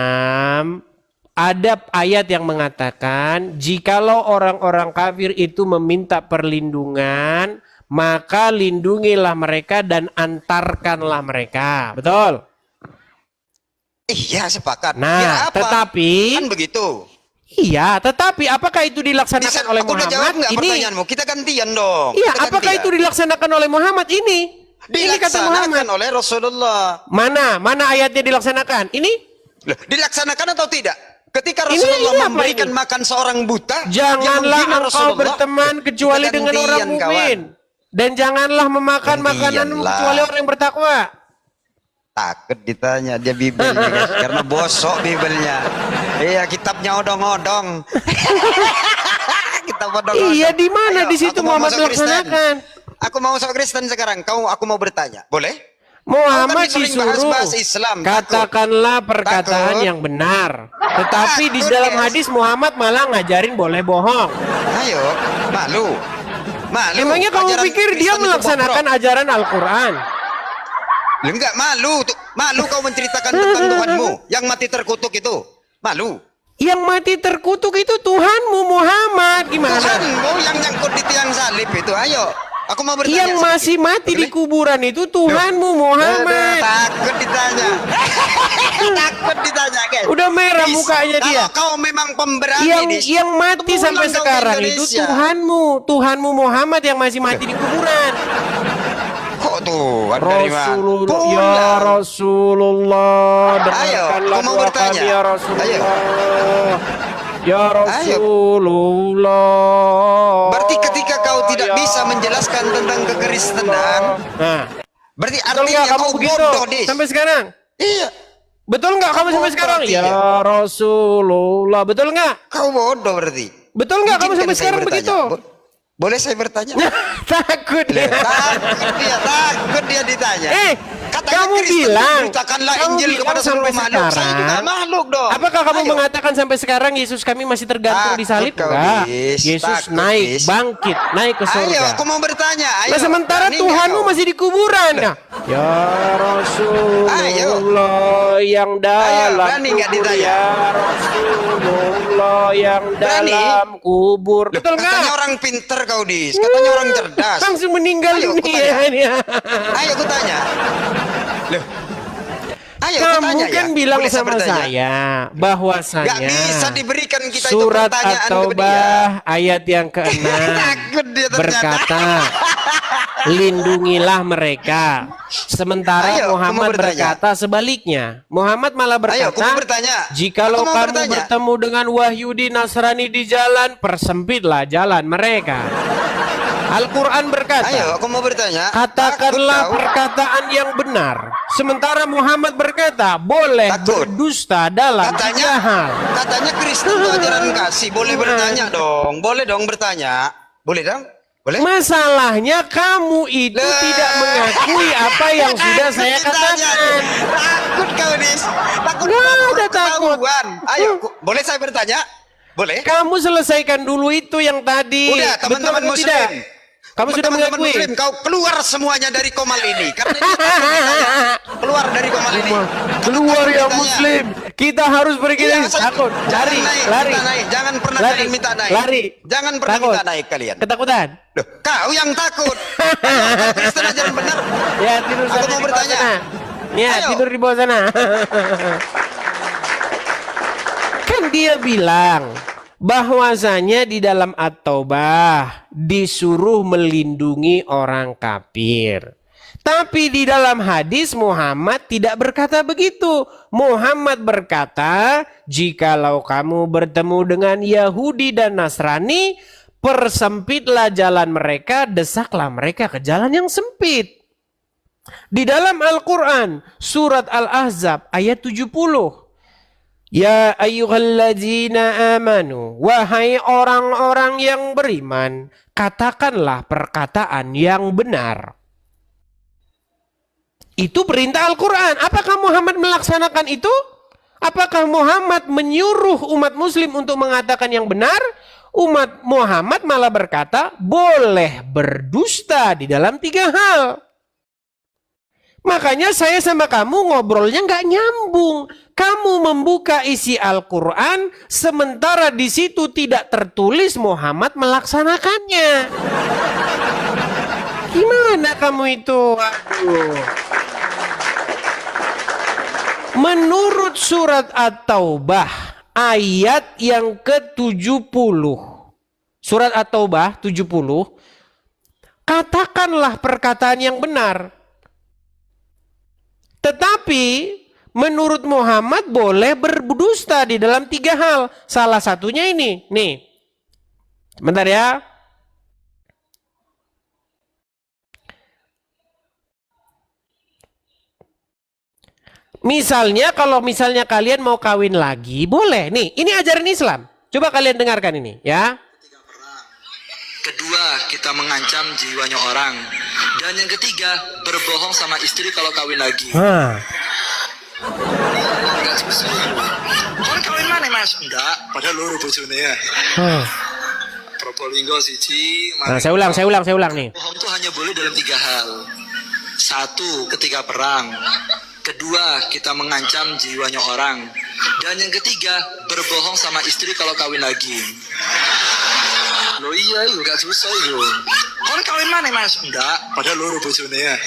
ada ayat yang mengatakan jikalau orang-orang kafir itu meminta perlindungan maka lindungilah mereka dan antarkanlah mereka. Betul? Iya, sepakat. Nah, Biar apa? tetapi Kan begitu. iya, tetapi apakah itu dilaksanakan Bisa, oleh aku udah jawab Muhammad? nggak Ini pertanyaanmu? Kita gantian dong. iya, Kita apakah gantian. itu dilaksanakan oleh Muhammad ini? Ini kata Muhammad. Dilaksanakan oleh Rasulullah. Mana ayatnya dilaksanakan? Ini? Loh, dilaksanakan atau tidak? Ketika Ini Rasulullah apa memberikan ini? makan seorang buta, Janganlah dia menghina engkau Rasulullah. berteman kecuali dengan Gantian, orang mukmin. kawan. Dan janganlah memakan Gantian makananmu lah. kecuali orang yang bertakwa. Takut ditanya dia Bibelnya guys, karena bosok Bibelnya. Iya, kitabnya odong-odong. Kitab odong-odong. Iya, di mana Ayo, di situ aku mau Muhammad masuk Kristen. melaksanakan? Aku mau masuk Kristen sekarang. Aku mau bertanya, boleh? Muhammad Kau kan sering disuruh bahas Islam, katakanlah perkataan Takut. yang benar. Tetapi di Takut, dalam guys. hadis Muhammad malah ngajarin boleh bohong. Ayo, malu. Malu. Emangnya kamu Ajaran pikir dia Kristen itu melaksanakan bobrok. ajaran Al-Quran? Lah, enggak malu. Malu kau menceritakan tentang Tuhanmu yang mati terkutuk itu. Malu. Yang mati terkutuk itu Tuhanmu Muhammad. Gimana? Tuhanmu yang nyangkut di tiang salib itu. Ayo, aku mau bertanya. Yang masih sedikit. mati di Boleh? kuburan itu Tuhanmu Muhammad. Takut ditanya. Takut ditanya, guys. Udah merah Dis, mukanya dia. Kalau kau memang pemberani, Dis, Yang mati pulang sampai kau ke sekarang itu Indonesia. Tuhanmu Muhammad yang masih mati di kuburan. Kok Tuhan dari mana? Rasulullah, ya Pulang. Rasulullah, dengarkanlah aku mau doa bertanya. kami ya Rasulullah. Ayo. Ya Rasulullah. Berarti ketika kau tidak Ya bisa menjelaskan tentang kekristenan, Nah, berarti betul artinya nggak kamu kau begitu bodoh, Dis. sampai sekarang? Iya, Betul nggak kamu sampai Bodoh sekarang? artinya. Ya Rasulullah, betul nggak? kau bodoh berarti. Betul nggak kamu Izinkan sampai saya sekarang bertanya. begitu? Boleh saya bertanya? Takut ya. Takut dia ditanya. Katanya Kamu Kristen bilang, beritakanlah kamu Injil bilang kepada sampai seluruh makhluk. Saya juga sekarang. makhluk dong. Apakah kamu Ayo. mengatakan sampai sekarang Yesus kami masih tergantung di salib? Takut kau, Enggak. Dis. Yesus Takut, naik, Dis. bangkit, naik ke surga. Ayo, aku mau bertanya. Ayo. Nah, sementara Berani nggak Tuhanmu kau? masih di kuburan. Nah, ya Rasulullah yang dalam berani nggak kubur. ditanya? Ya Rasulullah yang Berani? dalam kubur. Loh, Betul katanya nggak? orang pinter kau, Dis. Katanya orang cerdas. Langsung meninggal Ayo, aku dunia ini. Ayo aku tanya. Loh. Ayo aku Kamu tanya kan ya. bilang Boleh sama bertanya? saya bahwasanya Gak bisa diberikan kita itu surat pertanyaan ke dia. At-Taubah ayat yang ke-6 Takut dia ternyata. berkata, lindungilah mereka. Sementara Ayo, aku mau Muhammad bertanya. berkata sebaliknya. Muhammad malah Ayo, aku berkata, mau bertanya. jikalau Aku mau kamu bertanya. bertemu dengan Wahyudi Nasrani di jalan, persempitlah jalan mereka. Al-Quran berkata, Ayo aku mau bertanya. katakanlah Takut kau? perkataan yang benar. Sementara Muhammad berkata, boleh Takut. berdusta dalam tiga hal. Katanya Kristen itu ajaran kasih. Boleh bertanya dong. Boleh dong bertanya. Boleh dong? Boleh? Masalahnya kamu itu Lah. tidak mengakui apa yang sudah saya Ditanya. katakan. Takut kau, Dis. Takut Nggak takut ada takut. ketahuan. Ayo, boleh saya bertanya? Boleh? Kamu selesaikan dulu itu yang tadi. Udah, Betul teman-teman atau muslim. tidak? Kamu sudah Teman-teman mengakui. muslim, kau keluar semuanya dari komal ini. Karena ini ditanya. Keluar dari komal ini. Keluar Takut ya ditanya. Muslim. Kita harus pergi Iya, dari saya- takut. jangan Lari, naik, lari. minta naik. Jangan pernah Lari. kalian minta naik. Lari. Jangan pernah Takut. minta naik kalian. Ketakutan. Loh, kau yang takut. Kau Kristen ajaran benar. Ya tidur Aku sana mau di bawah bertanya. sana. Ya Ayo. tidur di bawah sana. Kan dia bilang bahwasanya di dalam At-Taubah disuruh melindungi orang kafir. Tapi di dalam hadis Muhammad tidak berkata begitu. Muhammad berkata, jikalau kamu bertemu dengan Yahudi dan Nasrani, persempitlah jalan mereka, desaklah mereka ke jalan yang sempit. Di dalam Al-Quran, surat Al-Ahzab ayat 70. Ya ayyuhalladzina amanu, wahai orang-orang yang beriman, katakanlah perkataan yang benar. Itu perintah Al-Quran. Apakah Muhammad melaksanakan itu? Apakah Muhammad menyuruh umat muslim untuk mengatakan yang benar? Umat Muhammad malah berkata, boleh berdusta di dalam 3 hal. Makanya saya sama kamu ngobrolnya nggak nyambung. Kamu membuka isi Al-Quran, sementara di situ tidak tertulis Muhammad melaksanakannya. Gimana kamu itu? Aduh. Menurut surat At-Taubah ayat yang ke-70. Surat At-Taubah 70. Katakanlah perkataan yang benar. Tetapi menurut Muhammad boleh berdusta di dalam 3 hal. Salah satunya ini. Nih. Sebentar ya. Misalnya kalau misalnya kalian mau kawin lagi, boleh. Nih, ini ajaran Islam. Coba kalian dengarkan ini, ya. Kedua, kita mengancam jiwanya orang. Dan yang ketiga, berbohong sama istri kalau kawin lagi. Enggak susah. Orang kawin mana mas? Enggak, padahal loro bojone ya. Probolinggo siji. Nah, saya ulang nih. Bohong itu hanya boleh dalam 3 hal. 1, ketika perang. Kedua, kita mengancam jiwanya orang. Dan yang ketiga, berbohong sama istri kalau kawin lagi. Loh iya, itu gak susah itu. Orang kawin mana mas? Enggak, padahal loro bojone ya.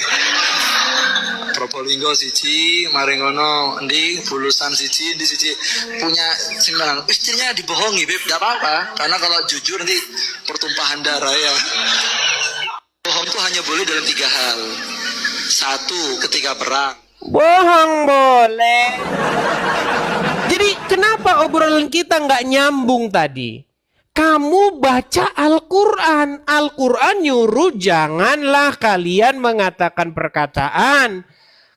Probolinggo siji, maringono endi bulusan siji, endi siji punya simpangan. Istrinya dibohongi, Beb, enggak apa-apa. Karena kalau jujur nanti pertumpahan darah ya. Bohong itu hanya boleh dalam 3 hal. 1, ketika perang. Bohong boleh. Jadi kenapa obrolan kita nggak nyambung tadi? Kamu baca Al-Quran. Al-Quran nyuruh janganlah kalian mengatakan perkataan.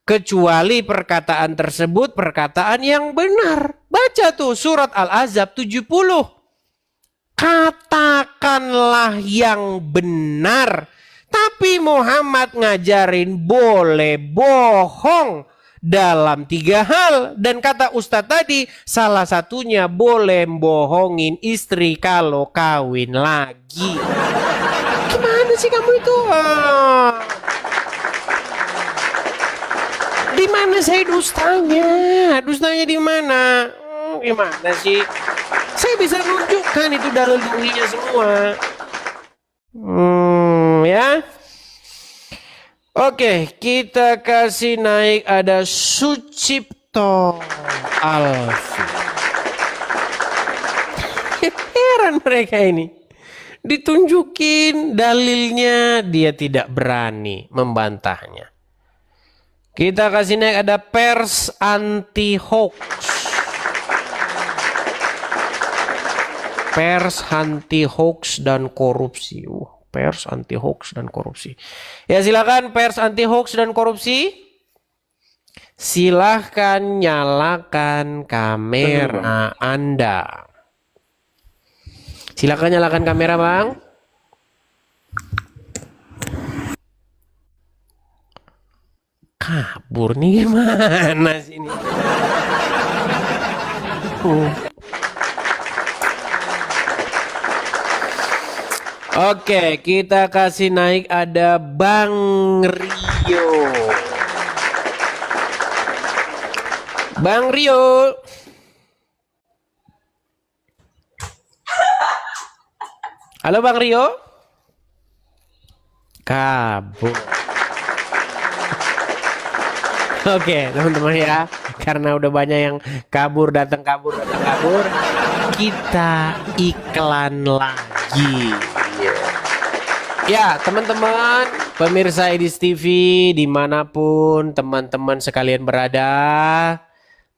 Kecuali perkataan tersebut perkataan yang benar. Baca tuh surat Al-Ahzab 70. Katakanlah yang benar. Tapi Muhammad ngajarin boleh bohong dalam 3 hal. Dan kata Ustadz tadi, salah satunya boleh bohongin istri kalau kawin lagi. Gimana sih kamu itu? Di mana saya dustanya? Dustanya di mana? Gimana sih? Saya bisa nunjukkan itu dalil-dalilnya semua. Ya. Oke, kita kasih naik ada Sucipto Alfi. Heran mereka ini. Ditunjukin dalilnya, dia tidak berani membantahnya. Kita kasih naik ada Pers Anti Hoax. Pers Anti Hoax dan Korupsi. Pers Anti Hoax dan Korupsi. Ya silakan Pers Anti Hoax dan Korupsi. Silahkan nyalakan kamera Anda. Silakan nyalakan kamera, Bang. Kabur nih gimana sih ini? Oke, kita kasih naik ada Bang Rio. Bang Rio. Halo Bang Rio. Kabur. Oke, teman-teman ya. Karena udah banyak yang kabur, datang kabur. Kita iklan lagi. Ya teman-teman pemirsa Edis TV dimanapun teman-teman sekalian berada,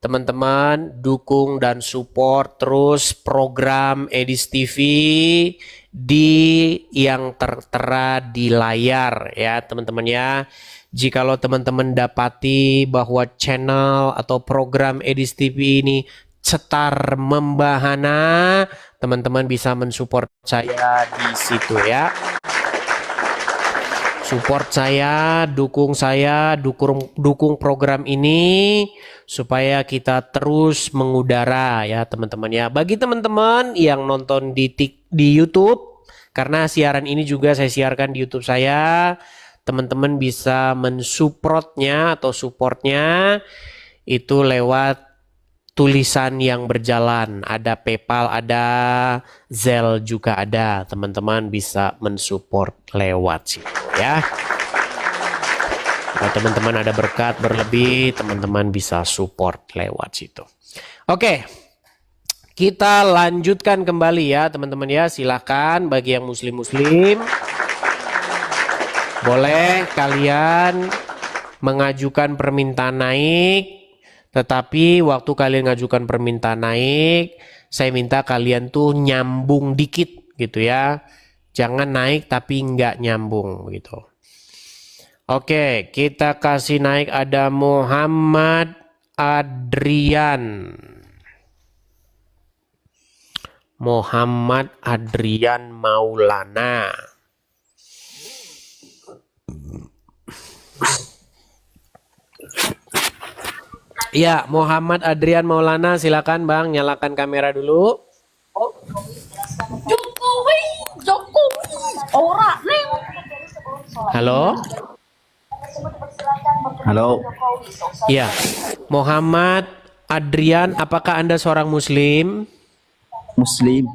teman-teman dukung dan support terus program Edis TV di yang tertera di layar ya teman-teman ya. Jikalau teman-teman dapati bahwa channel atau program Edis TV ini cetar membahana, teman-teman bisa mensupport saya di situ ya. Support saya, dukung program ini supaya kita terus mengudara ya teman-teman ya. Bagi teman-teman yang nonton di YouTube, karena siaran ini juga saya siarkan di YouTube saya, teman-teman bisa mensupportnya atau supportnya itu lewat tulisan yang berjalan, ada PayPal, ada Zelle juga ada. Teman-teman bisa mensupport lewat situ ya. Kalau teman-teman ada berkat berlebih, teman-teman bisa support lewat situ. Oke, kita lanjutkan kembali ya teman-teman ya. Silahkan bagi yang muslim-muslim, boleh kalian mengajukan permintaan naik. Tetapi waktu kalian ngajukan permintaan naik, saya minta kalian tuh nyambung dikit gitu ya. Jangan naik tapi nggak nyambung begitu. Oke, kita kasih naik ada Muhammad Adrian. Muhammad Adrian Maulana. Ya, Muhammad Adrian Maulana, silakan Bang, nyalakan kamera dulu. Jokowi, ora neng. Halo? Halo, Ya, Muhammad Adrian, apakah Anda seorang Muslim? Muslim.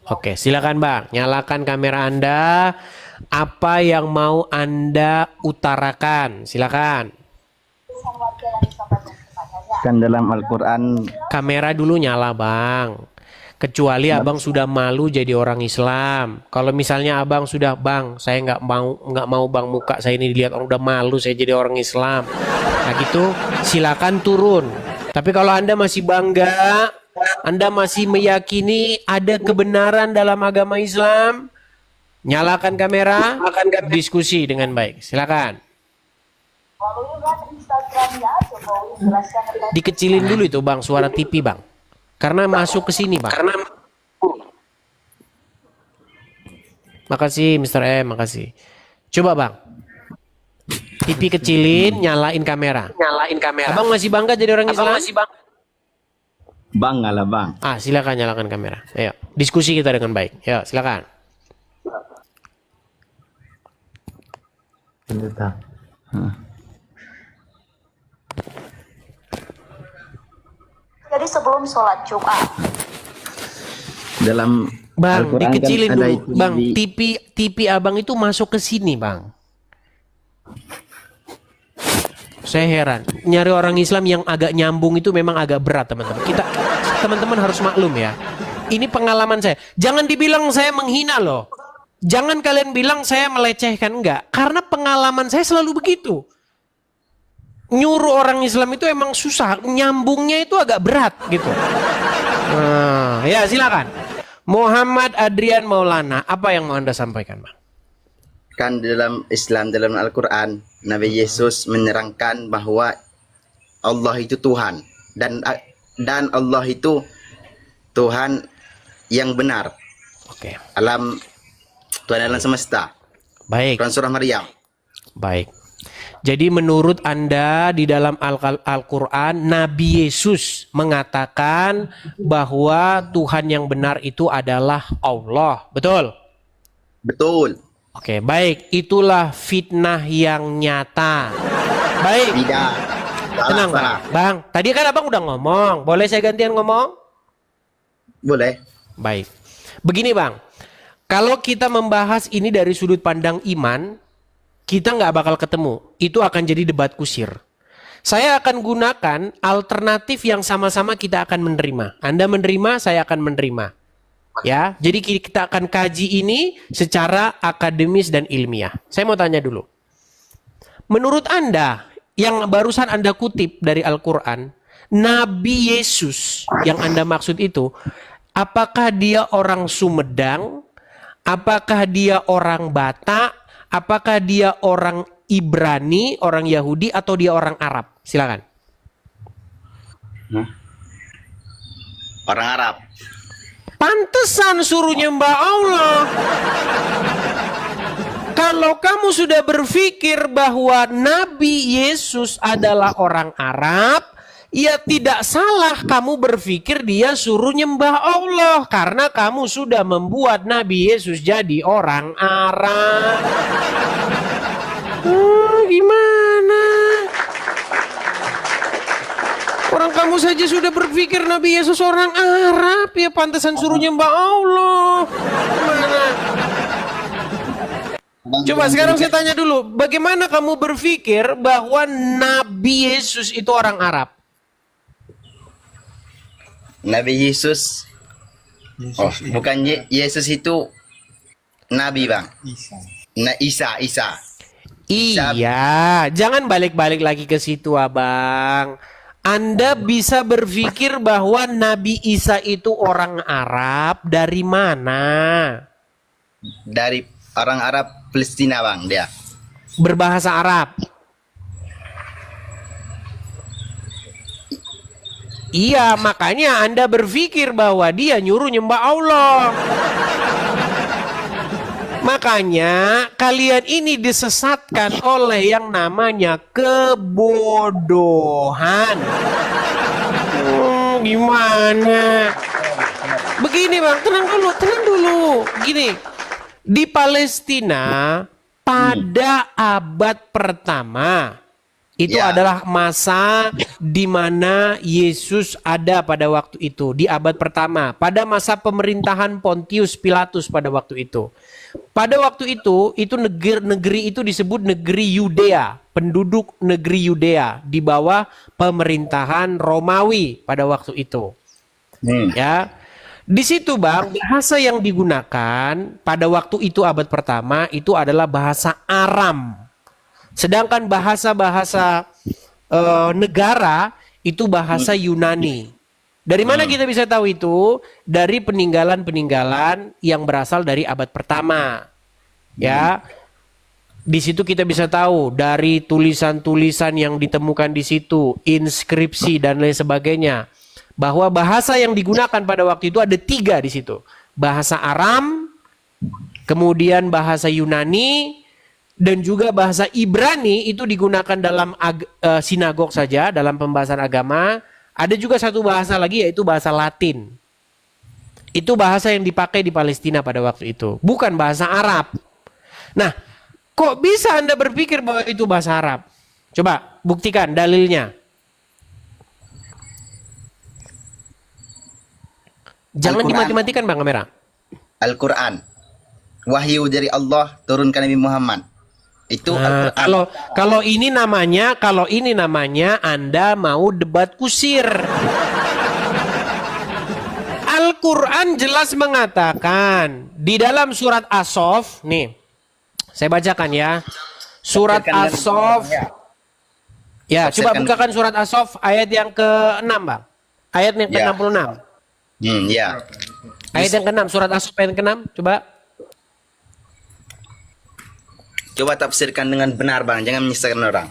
Oke, silakan Bang, nyalakan kamera Anda. Apa yang mau Anda utarakan? Silakan. Kan dalam Al-Quran Kamera dulu nyala Bang. Kecuali Abang sudah malu jadi orang Islam. Kalau misalnya Abang sudah, Bang, saya nggak mau Bang muka saya ini dilihat orang, udah malu saya jadi orang Islam. Nah gitu, silakan turun. Tapi kalau Anda masih bangga, Anda masih meyakini ada kebenaran dalam agama Islam, nyalakan kamera, diskusi dengan baik. Silakan. Dikecilin dulu itu Bang, suara TV Bang. Karena masuk ke sini Bang. Makasih Mr. M, makasih. Coba Bang. TV kecilin, nyalain kamera. Abang masih bangga jadi orang Islam? bangga lah bang. Ah, silakan nyalakan kamera. Ayo, diskusi kita dengan baik. Ya, silakan. Jadi sebelum sholat Jumat, Dalam Bang, Al-Quran kan dikecilin ada dulu. itu Bang, di- TV Abang itu masuk ke sini, Bang. Saya heran, nyari orang Islam yang agak nyambung itu memang agak berat, teman-teman. Teman-teman harus maklum ya. Ini pengalaman saya. Jangan dibilang saya menghina loh. Jangan kalian bilang saya melecehkan, enggak. Karena pengalaman saya selalu begitu. Nyuruh orang Islam itu emang susah, nyambungnya itu agak berat gitu. Nah, ya silakan. Muhammad Adrian Maulana, apa yang mau Anda sampaikan, Bang? Kan dalam Islam, dalam Al-Quran, Nabi Yesus menerangkan bahwa Allah itu Tuhan dan Allah itu Tuhan yang benar. Oke. Tuhan alam semesta. Baik. Quran surah Maryam. Baik. Jadi menurut Anda di dalam Al-Quran, Nabi Yesus mengatakan bahwa Tuhan yang benar itu adalah Allah. Betul? Betul. Oke, baik. Itulah fitnah yang nyata. Baik. Tidak. Tenang, Bang. Bang, tadi kan Abang udah ngomong. Boleh saya gantian ngomong? Boleh. Baik. Begini, Bang. Kalau kita membahas ini dari sudut pandang iman, kita nggak bakal ketemu. Itu akan jadi debat kusir. Saya akan gunakan alternatif yang sama-sama kita akan menerima. Anda menerima, saya akan menerima. Ya, jadi kita akan kaji ini secara akademis dan ilmiah. Saya mau tanya dulu. Menurut Anda, yang barusan Anda kutip dari Al-Quran, Nabi Yesus yang Anda maksud itu, apakah dia orang Sumedang? Apakah dia orang Batak? Apakah dia orang Ibrani, orang Yahudi, atau dia orang Arab? Silakan. Orang Arab. Pantesan suruh nyembah Allah. Kalau kamu sudah berpikir bahwa Nabi Yesus adalah orang Arab, ya tidak salah kamu berpikir dia suruh nyembah Allah. Karena kamu sudah membuat Nabi Yesus jadi orang Arab. Gimana? Orang kamu saja sudah berpikir Nabi Yesus orang Arab, ya pantesan suruh nyembah Allah. Gimana? Coba sekarang saya tanya dulu, bagaimana kamu berpikir bahwa Nabi Yesus itu orang Arab? Nabi Yesus. Oh, bukan Yesus itu Nabi, Bang. Isa. Iya, jangan balik-balik lagi ke situ, Abang. Anda bisa berpikir bahwa Nabi Isa itu orang Arab dari mana? Dari orang Arab Palestina bang dia. Berbahasa Arab. Iya, makanya Anda berpikir bahwa dia nyuruh nyembah Allah. Makanya kalian ini disesatkan oleh yang namanya kebodohan. Gimana? Begini bang, tenang dulu. Gini, di Palestina pada abad pertama itu Ya. adalah masa di mana Yesus ada pada waktu itu, di abad pertama, pada masa pemerintahan Pontius Pilatus pada waktu itu. Pada waktu itu negeri itu disebut negeri Yudea, penduduk negeri Yudea di bawah pemerintahan Romawi pada waktu itu. Ya. Di situ bang, bahasa yang digunakan pada waktu itu abad pertama itu adalah bahasa Aram. Sedangkan bahasa-bahasa negara itu bahasa Yunani. Dari mana kita bisa tahu itu? Dari peninggalan-peninggalan yang berasal dari abad pertama. Ya. Di situ kita bisa tahu dari tulisan-tulisan yang ditemukan di situ, inskripsi dan lain sebagainya. Bahwa bahasa yang digunakan pada waktu itu ada 3 di situ. Bahasa Aram, kemudian bahasa Yunani, dan juga bahasa Ibrani itu digunakan dalam sinagog saja, dalam pembahasan agama. Ada juga satu bahasa lagi yaitu bahasa Latin. Itu bahasa yang dipakai di Palestina pada waktu itu, bukan bahasa Arab. Nah, kok bisa Anda berpikir bahwa itu bahasa Arab? Coba buktikan dalilnya. Jangan Al-Quran. dimati-matikan Bang kamera. Al-Quran. Wahyu dari Allah turun ke Nabi Muhammad. Itu Nah, Al-Quran. kalau ini namanya Anda mau debat kusir. Al-Quran jelas mengatakan di dalam surat As-Saff, nih, saya bacakan ya. Surat Tafsirkan dengan As-Saff. Ya, coba Tafsirkan. bukakan surat As-Saff ayat yang ke-6, Bang. Ayat yang Ya. ke-66. Ya. Ayat yang ke-6, surat As-Saff ayat yang ke-6, coba. Coba tafsirkan dengan benar bang, jangan menyesatkan orang.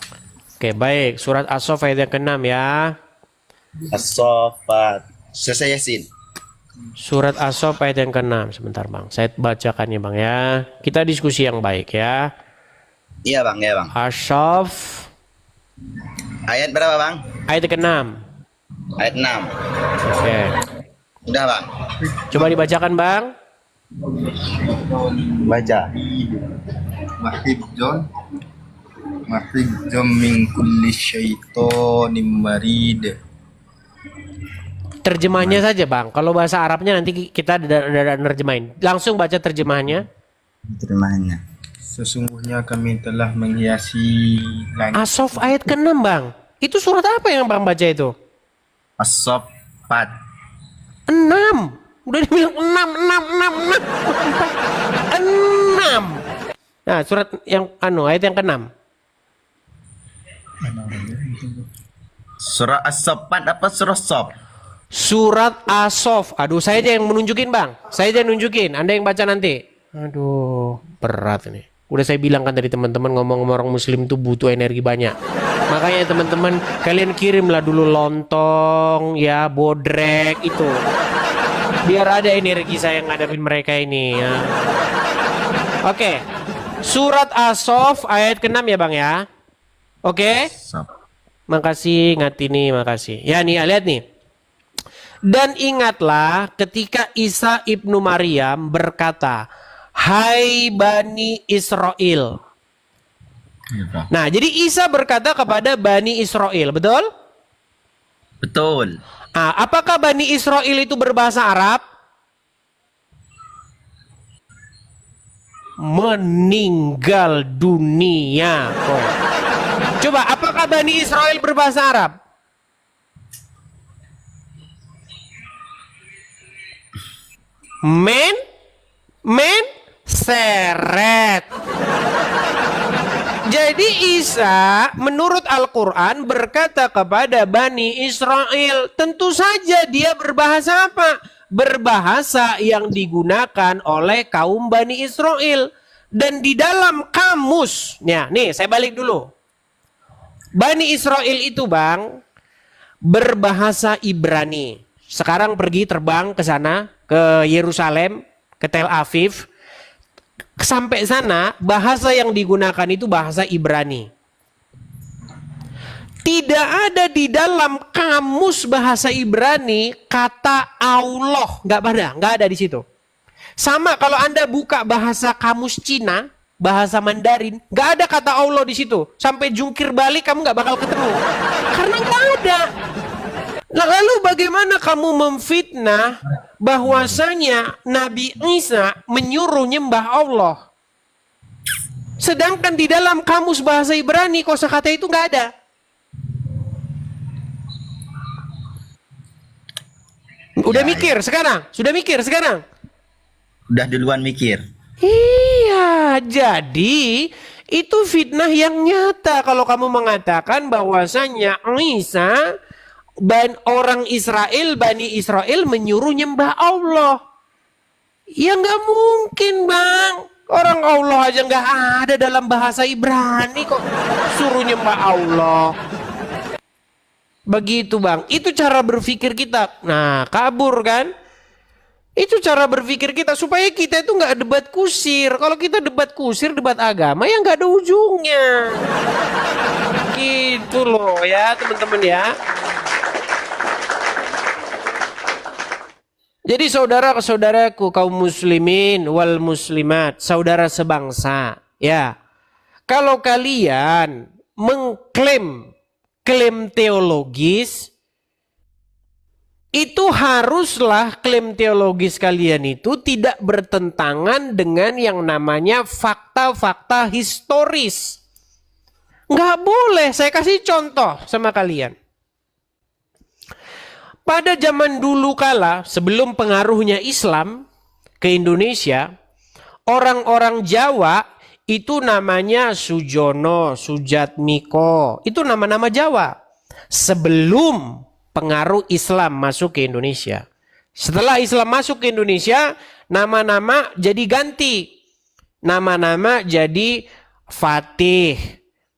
Oke, baik. Surat As-Saff ayat yang ke-6 ya. As-Saffat. Selesai Yasin. Surat As-Saff ayat yang ke-6. Sebentar Bang, saya bacakan ya Bang ya. Kita diskusi yang baik ya. Iya bang, ya bang. As-Saff Ayat berapa bang? ayat yang ke-6. Ayat 6. Oke. Udah bang. Coba dibacakan Bang. Baca. Mahfizun min kulli syaitonim marid. Terjemahnya saja Bang. Kalau bahasa Arabnya nanti kita ada nerjemahin. Langsung baca terjemahannya. Terjemahannya. Sesungguhnya kami telah menghiasi langit. As-Saff ayat ke-6 Bang. Itu surat apa yang Bang baca itu? As-Saffat. 6. Udah dibilang 6. 6. Nah, surat yang ayat yang ke-6. Surah As-Saffat apa surah Saf? Surat As-Saff. Aduh, saya aja yang menunjukin Bang. Saya aja yang nunjukin. Anda yang baca nanti. Aduh, berat ini. Udah saya bilang kan tadi teman-teman, ngomong-ngomong orang muslim itu butuh energi banyak. Makanya teman-teman kalian kirimlah dulu lontong, ya, bodrek itu. Biar ada energi saya ngadepin mereka ini ya. Oke. Surat As-Saff ayat ke-6 ya Bang ya. Oke. Makasih Ngatini, makasih. Ya nih, lihat nih. Dan ingatlah ketika Isa ibnu Maryam berkata, "Hai Bani Israel." Nah, jadi Isa berkata kepada Bani Israel, betul? Betul. Apakah Bani Israel itu berbahasa Arab? Meninggal dunia. Coba, apakah Bani Israel berbahasa Arab? Men, seret. Jadi Isa menurut Al-Quran berkata kepada Bani Israel, tentu saja dia berbahasa apa? Berbahasa yang digunakan oleh kaum Bani Israel. Dan di dalam kamus, ya, nih saya balik dulu. Bani Israel itu bang, berbahasa Ibrani. Sekarang pergi terbang ke sana, ke Yerusalem, ke Tel Aviv. Sampai sana bahasa yang digunakan itu bahasa Ibrani. Tidak ada di dalam kamus bahasa Ibrani kata Allah, nggak ada di situ. Sama kalau Anda buka bahasa kamus Cina, bahasa Mandarin, nggak ada kata Allah di situ. Sampai jungkir balik kamu nggak bakal ketemu, karena nggak ada. Lalu bagaimana kamu memfitnah bahwasanya Nabi Isa menyuruh nyembah Allah? Sedangkan di dalam kamus bahasa Ibrani kosakata itu nggak ada. Udah mikir sekarang? Sudah mikir sekarang? Udah duluan mikir. Iya, jadi itu fitnah yang nyata kalau kamu mengatakan bahwasanya Isa orang Israel, Bani Israel menyuruh nyembah Allah. Ya nggak mungkin bang. Orang Allah aja nggak ada dalam bahasa Ibrani kok suruh nyembah Allah. Begitu bang. Itu cara berpikir kita. Nah kabur kan. Itu cara berpikir kita supaya kita itu nggak debat kusir. Kalau kita debat kusir, debat agama ya nggak ada ujungnya. Gitu loh ya teman-teman ya. Jadi saudara-saudaraku kaum muslimin wal muslimat, saudara sebangsa, ya. Kalau kalian mengklaim teologis, itu haruslah klaim teologis kalian itu tidak bertentangan dengan yang namanya fakta-fakta historis. Nggak boleh, saya kasih contoh sama kalian. Pada zaman dulu kala, sebelum pengaruhnya Islam ke Indonesia, orang-orang Jawa itu namanya Sujono, Sujatmiko. Itu nama-nama Jawa. Sebelum pengaruh Islam masuk ke Indonesia. Setelah Islam masuk ke Indonesia, nama-nama jadi ganti. Nama-nama jadi Fatih,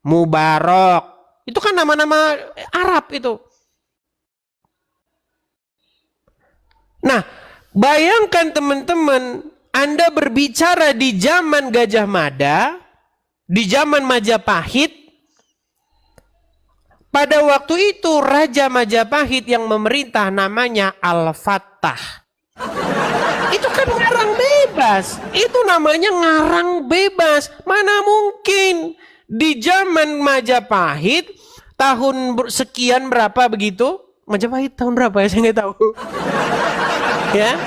Mubarak. Itu kan nama-nama Arab itu. Nah, bayangkan teman-teman, Anda berbicara di zaman Gajah Mada, di zaman Majapahit. Pada waktu itu Raja Majapahit yang memerintah namanya Al-Fattah. Itu kan ngarang bebas. Itu namanya ngarang bebas. Mana mungkin di zaman Majapahit tahun sekian berapa begitu? Majapahit tahun berapa ya? Saya nggak tahu. Ya,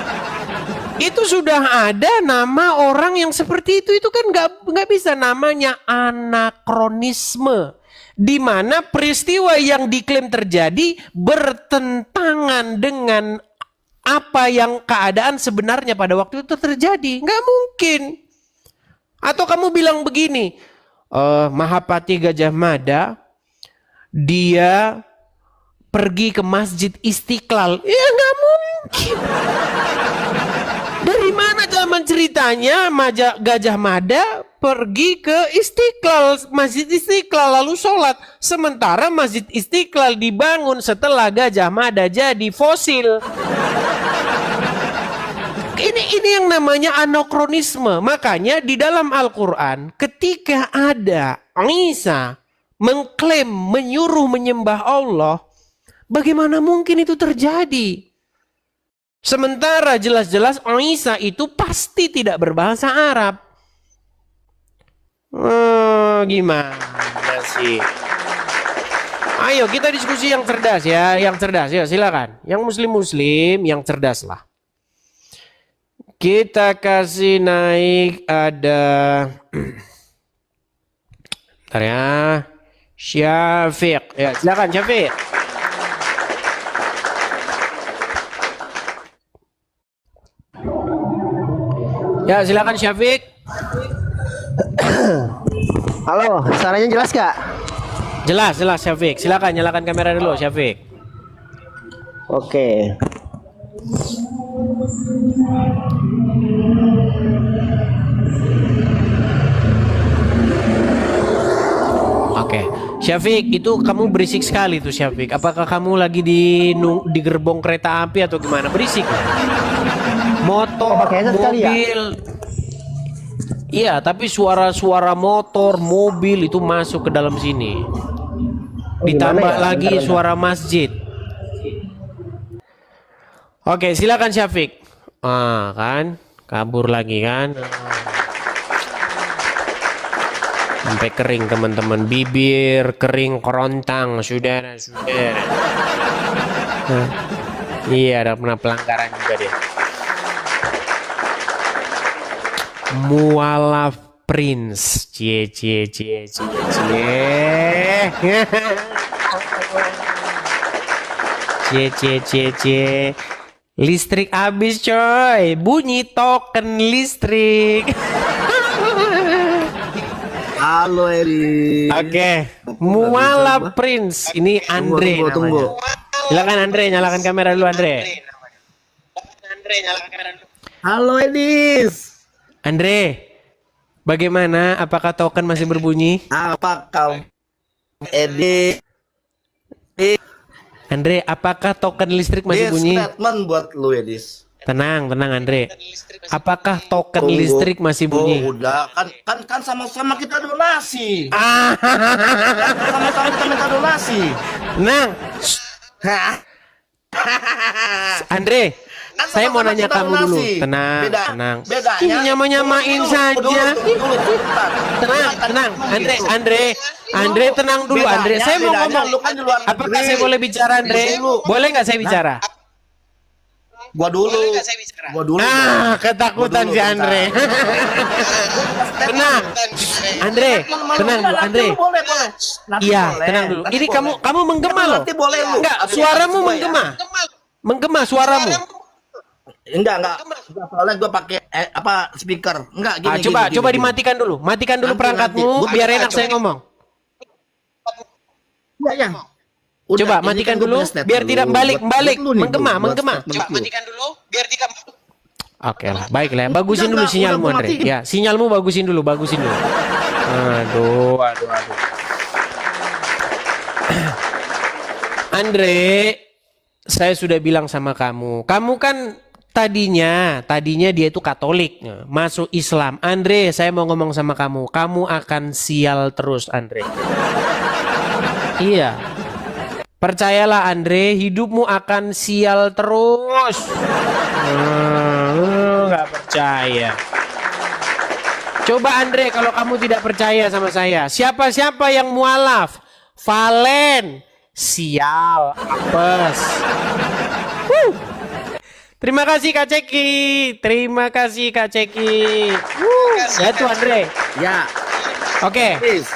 itu sudah ada nama orang yang seperti itu kan nggak bisa, namanya anakronisme, di mana peristiwa yang diklaim terjadi bertentangan dengan apa yang keadaan sebenarnya pada waktu itu terjadi, nggak mungkin. Atau kamu bilang begini, Mahapati Gajah Mada dia pergi ke Masjid Istiqlal, ya nggak mungkin. Dari mana zaman ceritanya Gajah Mada pergi ke Istiqlal, Masjid Istiqlal lalu sholat, sementara Masjid Istiqlal dibangun setelah Gajah Mada jadi fosil. Ini yang namanya anakronisme. Makanya di dalam Al-Quran ketika ada Isa mengklaim menyuruh menyembah Allah, bagaimana mungkin itu terjadi? Sementara jelas-jelas Isa itu pasti tidak berbahasa Arab. Gimana sih? Ayo kita diskusi yang cerdas ya, yang cerdas ya, silakan. Yang muslim-muslim yang cerdas lah. Kita kasih naik ada bentar ya. Syafiq. Ya, silakan Syafiq. Ya, silakan Syafiq. Halo, suaranya jelas gak? Jelas, jelas Syafiq. Silakan nyalakan kamera dulu Syafiq. Oke. Oke. Syafiq, itu kamu berisik sekali tuh Syafiq. Apakah kamu lagi di gerbong kereta api atau gimana? Berisik. Motor, pakai headset kali ya? mobil. Iya, tapi suara-suara motor, mobil itu masuk ke dalam sini. Ditambah gimana ya? lagi Bentar. suara masjid. Oke, silakan Syafiq. Ah, kan? Kabur lagi kan? Sampai kering teman-teman, bibir kering kerontang, saudara-saudara. Iya, ada pernah pelanggaran juga dia. Mualaf Prince, cie cie cie cie cie, cie cie cie cie. Listrik habis coy, bunyi token listrik. Halo Eri. Oke, Mualaf Prince, ini Andre Tunggu. namanya. Silakan Andre, nyalakan kamera dulu Andre. Halo Edis. Andre, bagaimana? Apakah token masih berbunyi? Apa kau? Edis. Andre, apakah token listrik masih bunyi? Statement buat lu Edis. Tenang, tenang Andre. Apakah token Tunggu. listrik masih bunyi? Oh, udah kan sama-sama kita donasi. Ah, Sama-sama kita minta donasi. tenang. Hah? Andre, Kan saya mau sama-sama nanya kita kamu dulu. donasi. Tenang, Beda- tenang. bedanya- Nyama-nyamain Tunggu, saja. tunggu, bentar. Tenang, tenang. Andre, Gitu. Andre tenang dulu Bedanya- Andre. Saya mau bedanya ngomong. lu kan di luar Apakah negeri. saya boleh bicara Andre? Dulu. Boleh nggak saya bicara? Gua dulu. Ah, ketakutan si Andre. Tenang, Andre, tenang dulu, Andre. Boleh. Nanti Iya, boleh. tenang dulu. Nanti Ini boleh. kamu menggema loh. Nanti boleh lu. Enggak, Tapi suaramu sesuai ya. menggema. Menggema suaramu. Enggak. Soalnya gua pakai speaker. Enggak gini. Ah, coba dimatikan dulu. Matikan dulu Nanti, perangkatmu nanti. Gua biar pakai enak coba. saya ngomong. Iya. Coba Ini matikan kan gua dulu punya statement biar tidak dulu. balik. Buat lu nih, Menggema, buat menggema. statement lu. dulu biar tidak. Oke lah, baiklah. Bagusin dulu Udah, sinyalmu udah, Andre. matiin. Ya, sinyalmu bagusin dulu. Aduh. Andre, saya sudah bilang sama kamu. Kamu kan tadinya dia itu Katolik, masuk Islam. Andre, saya mau ngomong sama kamu. Kamu akan sial terus, Andre. Iya. Percayalah Andre, hidupmu akan sial terus. Nggak percaya. Coba Andre, kalau kamu tidak percaya sama saya, siapa yang mualaf? Valen, sial, apes. Terima kasih Kak Ceki. Ya tuh Andre. Ya. Oke. Please.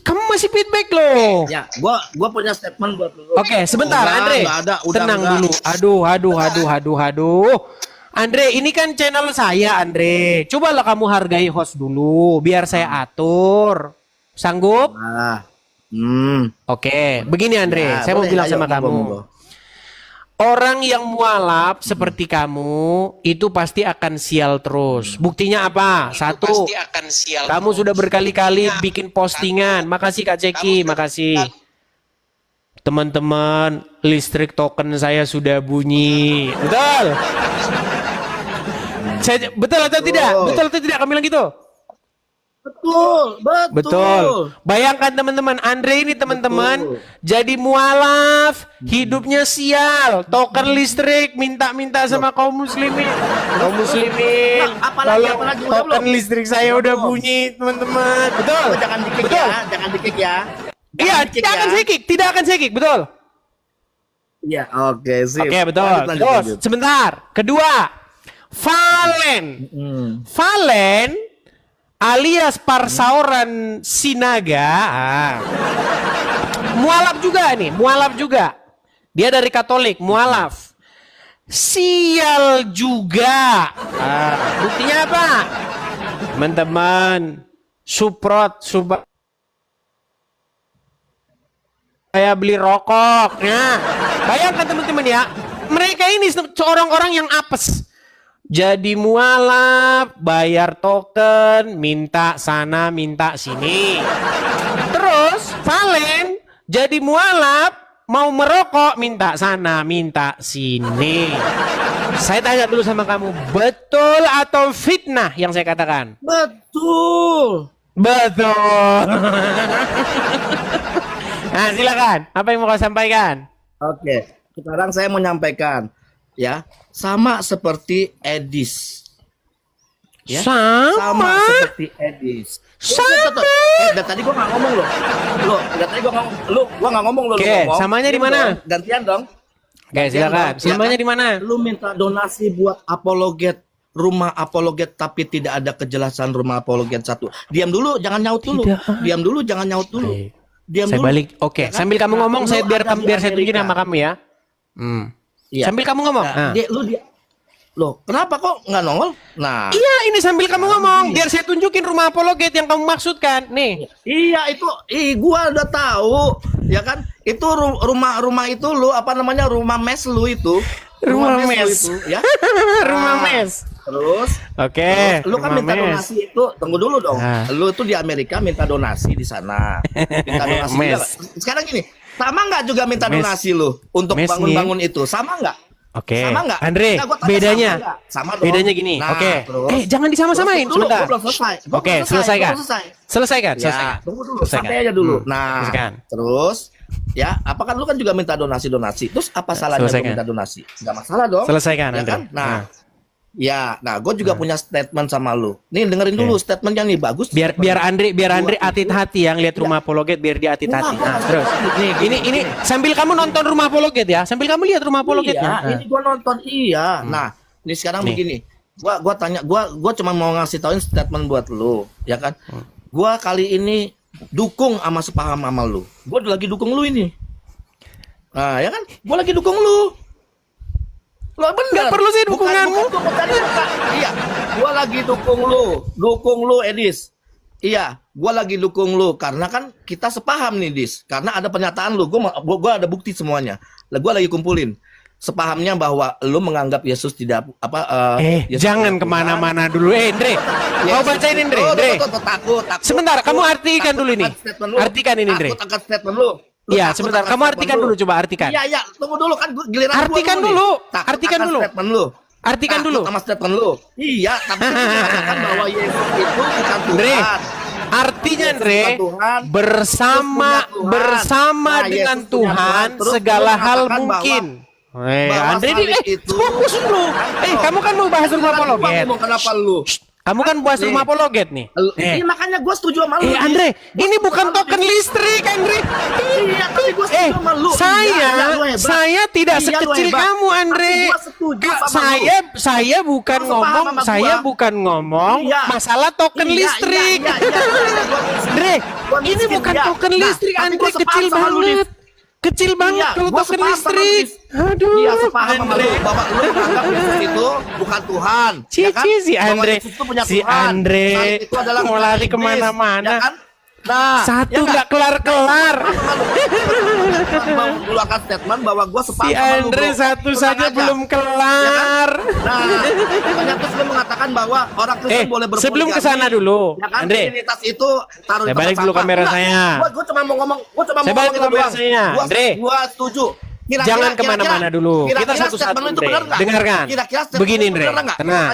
Kamu masih feedback loh. Ya, gua punya statement buat lu. Oke, sebentar Enggak, Andre. enggak ada, udah Tenang enggak. dulu. Aduh. Andre, ini kan channel saya, Andre. Cobalah kamu hargai host dulu, biar saya atur. Sanggup? Nah. Oke, begini Andre, Ya, saya mau boleh, bilang ayo, sama kamu. monggo. Orang yang mualaf seperti kamu itu pasti akan sial terus. Buktinya apa? Satu, kamu sudah berkali-kali bikin postingan. Makasih Kak Ceki, makasih. Teman-teman, listrik token saya sudah bunyi. Betul? Betul atau tidak? Betul atau tidak? Kamu bilang gitu? Betul. Bayangkan teman-teman, Andre ini teman-teman jadi mualaf, hidupnya sial, token listrik minta-minta sama kaum muslimin. Apalagi udah Token belum? listrik saya udah bunyi, teman-teman. Betul. Jangan di-kick Betul. ya, jangan di-kick ya. Iya, tidak akan saya kick, betul. Iya, oke, sip. Oke, betul. Lanjut. Terus, sebentar. Kedua, Valen alias Parsauran Sinaga. Mualaf juga. Dia dari Katolik, mualaf. Sial juga. Buktinya apa? Teman-teman, saya beli rokok. Nah, bayangkan teman-teman ya, mereka ini orang-orang yang apes. Jadi mualaf, bayar token, minta sana, minta sini. Terus Valen jadi mualaf, mau merokok, minta sana, minta sini. Saya tanya dulu sama kamu, betul atau fitnah yang saya katakan? Betul. Betul. Nah, silakan. Apa yang mau kau sampaikan? Oke, sekarang saya mau menyampaikan ya, sama seperti Edis. Ya, sama seperti Edis. Sama. Dan tadi gua nggak ngomong loh. Dan tadi gua nggak ngomong loh. Oke, samanya di mana? Gantian dong. Oke, silakan. Samanya di mana? Lu minta donasi buat apologet, rumah apologet, tapi tidak ada kejelasan rumah apologet satu. Diam dulu, jangan nyaut dulu. Diam dulu, jangan nyaut dulu. Diam saya dulu. balik. Oke, Ya kan? sambil kamu ngomong, saya biar saya tunjukin Amerika. sama kamu ya. Iya. Sambil kamu ngomong. Nah, loh, kenapa kok nggak nongol? Nah, Iya, ini sambil kamu ngomong, biar saya tunjukin rumah apologet yang kamu maksudkan. Nih. iya itu, gua udah tahu, ya kan? Itu rumah itu lu apa namanya, rumah mes lu itu. Rumah lu mes. itu, ya. Rumah Nah, mes. Terus, Oke. lu kan rumah minta mes. donasi itu, tunggu dulu dong. Ah. Lu tuh di Amerika minta donasi di sana. Minta donasi Mes. juga. Sekarang gini, sama nggak juga minta Mes. donasi lu untuk Mes bangun-bangun itu? Sama nggak? Oke. Sama nggak? Andre, Nah, gua tanya bedanya. sama nggak? Sama dong. Bedanya gini. Nah, Oke. terus? Jangan disama-samain Tunggu dulu, sebentar. gua belum selesai. Gua Oke, belum selesaikan. belum selesai. Selesaikan. Ya, tunggu dulu, Selesaikan. santai aja dulu. Selesaikan. Nah, terus ya, apa kan lu kan juga minta donasi. Terus apa salahnya gua Selesaikan. minta donasi? Enggak masalah dong. Selesaikan, Ya Andre. kan? Nah, gue juga punya statement sama lu. Nih dengerin dulu statementnya nih, bagus. Biar Andre atit hati yang lihat rumah apologet, biar dia atit hati. Nah, terus. Ini sambil kamu nonton rumah apologet ya. Sambil kamu lihat rumah apologetnya. Iya, ini gua nonton Nah, ini sekarang begini. Gua tanya, gua cuma mau ngasih tauin statement buat lu, ya kan? Gua kali ini dukung sepaham sama lu. Gua lagi dukung lu ini. Nah, ya kan? Gua lagi dukung lu. Lo bener. Nggak perlu sih dukunganmu. Iya, gua lagi dukung lu Edis. Iya, gua lagi dukung lu karena kan kita sepaham nih, Dis. Karena ada pernyataan lu, gua ada bukti semuanya. Lah gua lagi kumpulin. Sepahamnya bahwa lu menganggap Yesus tidak Yesus jangan tidak kemana-mana dulu. Andre, mau bacain Andre. Takut. Sebentar, kamu artikan dulu ini. Artikan ini, Andre. Takut angkat statement lu. Iya, sebentar. Kamu artikan dulu, coba artikan. Iya, tunggu dulu kan giliran gua Artikan nih. dulu. Takut Artikan angkat dulu. statement lu. Artikan Takut dulu. sama statement lu. Iya, tapi itu mengatakan bahwa Yesus itu bukan Andre, Tuhan. artinya Yesus Andre, bukan Tuhan. bersama Yesus punya Tuhan. bersama Nah, dengan Yesus punya Tuhan Terus segala lu hal mengatakan mungkin. bahwa Andre ini salib itu fokus dulu. Kamu kan mau bahas rumah apologet. Kenapa lu? Kamu kan bahas rumah apologet nih. Ini makanya gue setuju sama lu. Andre, ini bukan token listrik, Andre. Iya, tapi gue setuju sama lu. Saya tidak sekecil kamu, Andre. Saya bukan ngomong masalah token listrik. Andre, ini bukan token listrik, Andre, kecil banget. Kecil banget kalau token listrik. Aduh. Iya, sepaham sama lu bahwa lu menganggap Yesus itu bukan Tuhan. Si Andre, Salib itu adalah mau lari kemana-mana. Ya kan? Nah, satu nggak kelar-kelar. Mengeluarkan statement bahwa gue sepaham Si sama lu, Andre bro. satu Tenang saja aja. belum kelar. Ya kan? Nah, makanya terus lu mengatakan bahwa orang Kristen boleh berpoligami. Sebelum kesana dulu, Ya kan? Andre. Trinitas itu taruh Saya di balik tempat dulu sampah. kamera Enggak, saya. Gua cuma mau ngomong, Saya balik dulu kamera saya. Andre. Gua setuju. Jangan kemana-mana dulu. Kita satu-satu, Andre. Dengarkan. Begini, Andre. Tenang.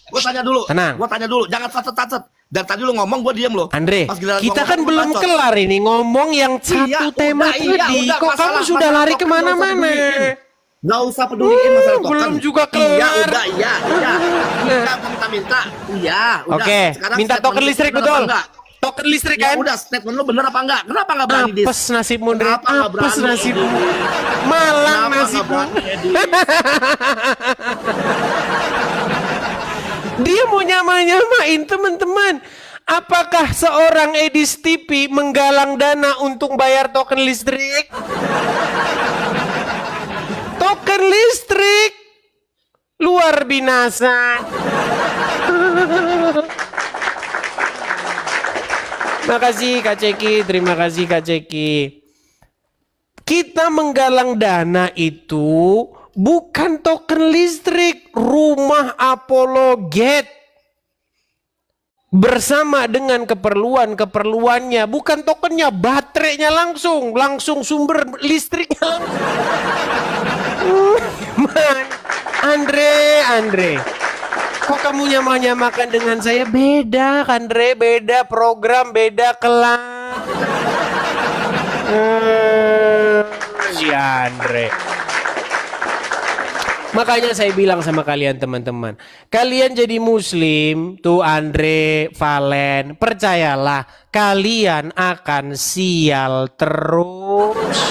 Gue tanya dulu. Tenang. Gue tanya dulu. Jangan sacet-sacet. Dan tadi lu ngomong, gue diem loh. Andre, Pas giliran kita gua kan ngomong, belum bacot. kelar ini ngomong yang satu Iya, tema udah, tadi. udah, Kok kamu sudah lari token kemana-mana? Nggak usah peduliin masalah token. belum juga Iya, kelar. udah, iya. Kita minta. Iya, udah. Oke, Sekarang minta statement token lu listrik bener betul. apa enggak? Token listrik Ya kan? udah, statement lu bener apa enggak? Kenapa enggak berani dis? Apes nasibmu, Andre. Kenapa nggak Apes berani, nasibmu. Edi? Malang Kenapa nggak nasibmu. berani, Edi? Dia mau nyama-nyamain teman-teman. Apakah seorang Edis TV menggalang dana untuk bayar token listrik? Token listrik luar binasa. Makasih Kak Ceki, terima kasih Kak Ceki. Kita menggalang dana itu bukan token listrik, rumah apologet. Bersama dengan keperluannya, bukan tokennya, baterainya langsung sumber listriknya langsung. Andre, kok kamu nyamakan dengan saya? Beda, Andre, beda program, beda kelas. Si Andre. Makanya saya bilang sama kalian teman-teman, kalian jadi muslim, tuh Andre, Valen, percayalah kalian akan sial terus.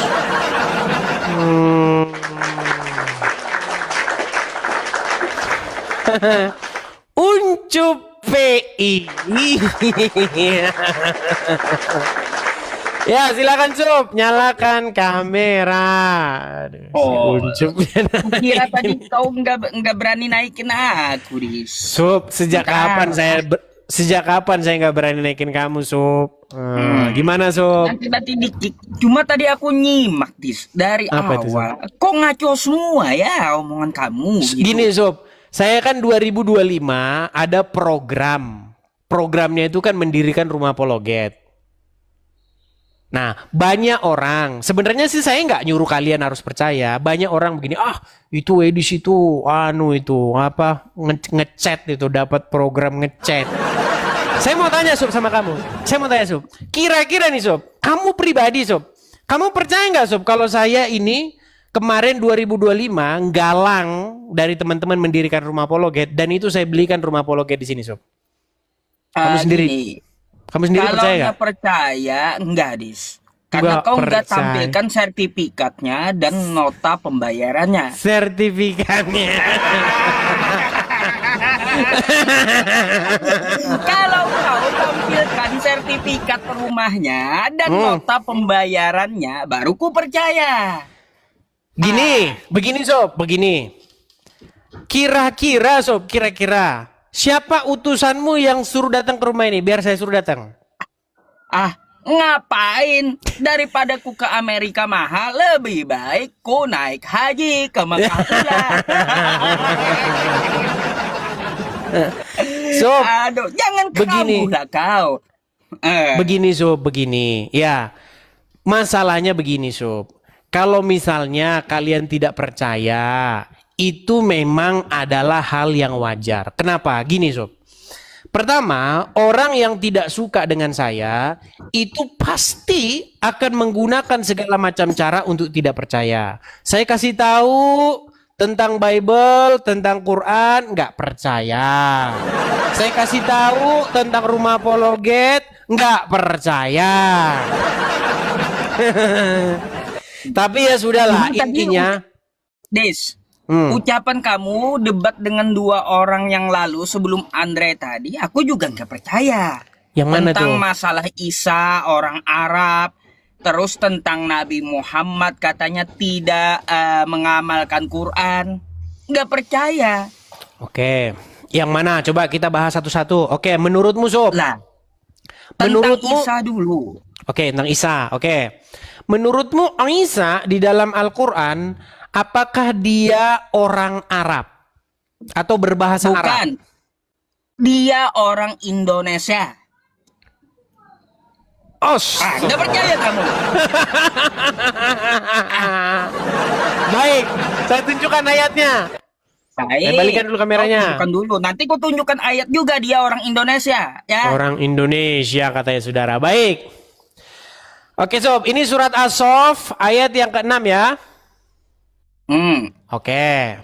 Uncup PI. Ya silakan Sup, nyalakan kamera. Uncup. Kira tadi kau nggak berani naikin aku, Dis. Sup, sejak kapan saya nggak berani naikin kamu, Sup? Gimana, Sup? Nanti dikit. Cuma tadi aku nyimak, Dis, dari Apa itu, awal. Kok ngaco semua ya omongan kamu? Gitu. Gini, Sup. Saya kan 2025 ada program. Programnya itu kan mendirikan rumah apologet. Nah, banyak orang, sebenarnya sih saya nggak nyuruh kalian harus percaya. Banyak orang begini, itu Edis itu, ngechat itu, dapat program ngechat. Saya mau tanya Sup sama kamu. Sup. Kira-kira nih Sup, kamu pribadi Sup, kamu percaya nggak Sup kalau saya ini kemarin 2025 galang dari teman-teman mendirikan rumah apologet dan itu saya belikan rumah apologet di sini Sup. Kamu sendiri. Kamu sendiri kalau percaya nggak percaya, enggak, Dis. Karena kau nggak tampilkan sertifikatnya dan nota pembayarannya. Sertifikatnya. Kalau kau tampilkan sertifikat rumahnya dan nota pembayarannya, baru ku percaya. Begini Sob, begini. Kira-kira Sob, siapa utusanmu yang suruh datang ke rumah ini? Biar saya suruh datang. Ngapain? Daripada ku ke Amerika mahal, lebih baik ku naik haji ke Mekah pula. Sob, aduh, jangan kambuh lah kau. Begini Sob, begini. Ya, masalahnya begini Sob. Kalau misalnya kalian tidak percaya, itu memang adalah hal yang wajar. Kenapa? Gini Sob. Pertama, orang yang tidak suka dengan saya itu pasti akan menggunakan segala macam cara untuk tidak percaya. Saya kasih tahu tentang Bible, tentang Quran, nggak percaya. Saya kasih tahu tentang rumah apologet, nggak percaya. Tapi ya sudahlah, intinya. Des, ucapan kamu debat dengan dua orang yang lalu sebelum Andre tadi, aku juga nggak percaya. Yang mana tentang tuh? Masalah Isa, orang Arab, terus tentang Nabi Muhammad katanya tidak mengamalkan Quran, nggak percaya. Oke, yang mana? Coba kita bahas satu-satu. Oke, menurutmu Sob? Lah, tentang Isa dulu. Oke, tentang Isa. Oke, menurutmu Isa di dalam Al-Quran, apakah dia orang Arab atau berbahasa Arab? Bukan. Dia orang Indonesia. Nggak percaya kamu. Baik, saya tunjukkan ayatnya. Baik. Balikan dulu kameranya. Tunjukkan dulu. Nanti ku tunjukkan ayat juga dia orang Indonesia. Ya. Orang Indonesia katanya saudara. Baik. Oke Sob, ini surat As-Saff ayat yang ke-6 ya. Oke.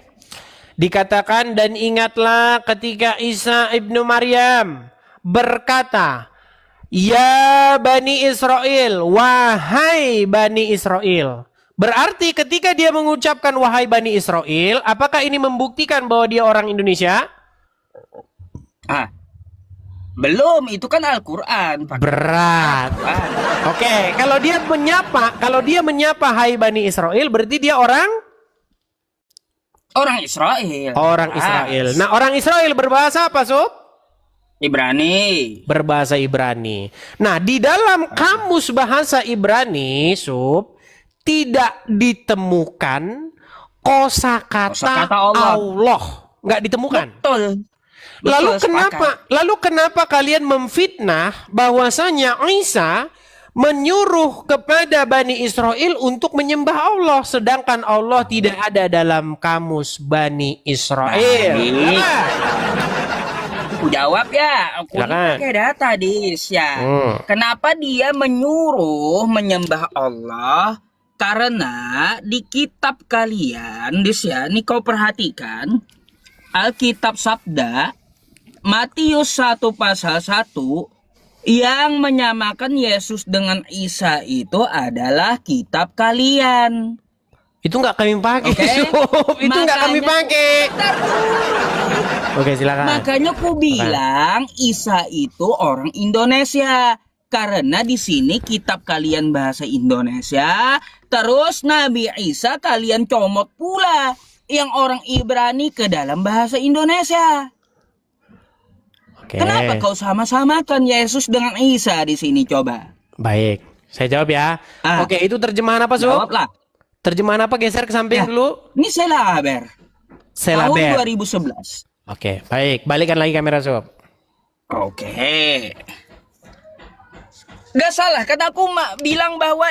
Dikatakan, dan ingatlah ketika Isa ibnu Maryam berkata, ya Bani Israel, wahai Bani Israel. Berarti ketika dia mengucapkan wahai Bani Israel, apakah ini membuktikan bahwa dia orang Indonesia? Belum, itu kan Al-Quran. Berat. Oke, kalau dia menyapa hai Bani Israel, berarti dia orang Israel. Orang Israel. Nah, orang Israel berbahasa apa, Sob? Ibrani. Berbahasa Ibrani. Nah, di dalam kamus bahasa Ibrani, Sub, tidak ditemukan kosakata Kosakata Allah. Allah. Nggak ditemukan. Betul. Lalu Betul, kenapa kalian memfitnah bahwasanya Isa menyuruh kepada Bani Israel untuk menyembah Allah, sedangkan Allah tidak ada dalam kamus Bani Israel? Aku jawab ya, aku Silakan. pakai data Dis ya. Kenapa dia menyuruh menyembah Allah? Karena di kitab kalian, Dis ya, ini kau perhatikan, Alkitab Sabda, Matius 1 pasal 1, yang menyamakan Yesus dengan Isa itu adalah kitab kalian. Itu nggak kami pakai, Oke. Sub. Itu nggak kami pakai. Oke, silakan. Makanya ku bilang Isa itu orang Indonesia. Karena di sini kitab kalian bahasa Indonesia, terus Nabi Isa kalian comot pula yang orang Ibrani ke dalam bahasa Indonesia. Oke. Kenapa kau sama-samakan Yesus dengan Isa di sini coba? Baik, saya jawab ya. Ah. Oke, itu terjemahan apa, Sub? Jawablah. Terjemahan apa? Geser ke samping Ya. dulu. Ini Selaber. Tahun Selaber. 2011. Oke, baik. Balikkan lagi kamera, Sob. Oke. Gak salah kan aku bilang bahwa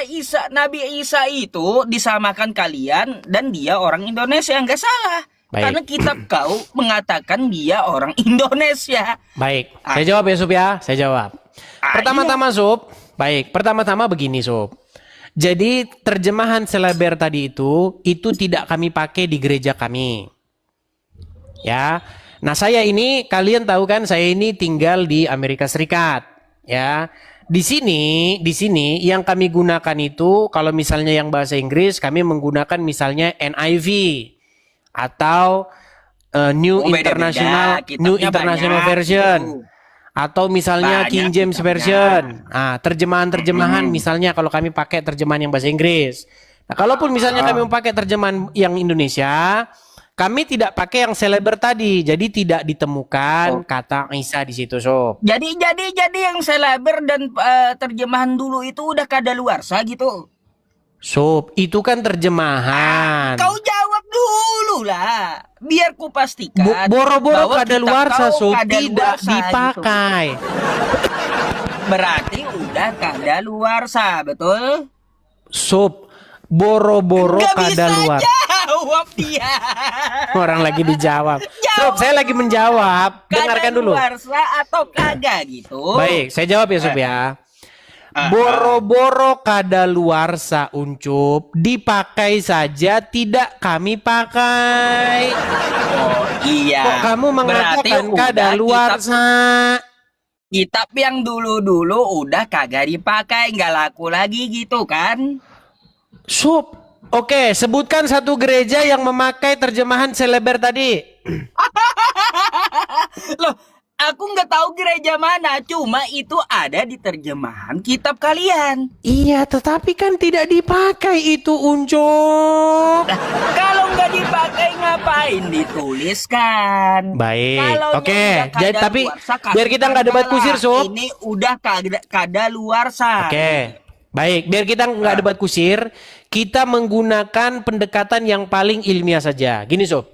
Nabi Isa itu disamakan kalian dan dia orang Indonesia. Gak salah. Baik. Karena kitab kau mengatakan dia orang Indonesia. Baik, saya jawab ya, Sob ya. Saya jawab. Pertama-tama, Sob. Baik, pertama-tama begini, Sob. Jadi terjemahan Selaber tadi itu tidak kami pakai di gereja kami. Ya. Nah, saya ini kalian tahu kan, saya ini tinggal di Amerika Serikat, ya. Di sini yang kami gunakan itu kalau misalnya yang bahasa Inggris kami menggunakan misalnya NIV atau New International Version atau misalnya Banyak King James kitabnya. Version. Nah, terjemahan misalnya kalau kami pakai terjemahan yang bahasa Inggris. Nah, kalaupun misalnya kami memakai terjemahan yang Indonesia, kami tidak pakai yang Selaber tadi, jadi tidak ditemukan kata Isa di situ, Sob. Jadi yang Selaber dan terjemahan dulu itu udah kadaluarsa gitu. Sob, itu kan terjemahan. Kau jawab dulu lah, biar ku pastikan. Boro-boro bahwa kadaluarsa, kitab kau Sob, tidak kadaluarsa dipakai. gitu. Berarti udah kadaluarsa, betul? Sob, boro-boro Gak bisa kadaluarsa. jawab dia. Orang lagi dijawab. Sob, saya lagi menjawab. Dengarkan dulu. Kadaluarsa atau kagak gitu. Baik, saya jawab ya, Sob ya. Boro-boro kadaluarsa, Uncup, dipakai saja tidak kami pakai. Oh iya. Kok kamu mengatakan Berarti udah kadaluarsa? Kitab yang dulu-dulu udah kagak dipakai, nggak laku lagi gitu kan? Sob, oke, sebutkan satu gereja yang memakai terjemahan Selaber tadi. Loh, aku nggak tahu gereja mana, cuma itu ada di terjemahan kitab kalian. Iya, tetapi kan tidak dipakai itu, Uncup. Nah, kalau nggak dipakai ngapain dituliskan? Baik, Kalau oke. Jadi tapi biar kita nggak debat kusir, Sob. Ini udah kadaluarsa. Oke. Baik, biar kita nggak debat kusir, kita menggunakan pendekatan yang paling ilmiah saja. Gini, Sob.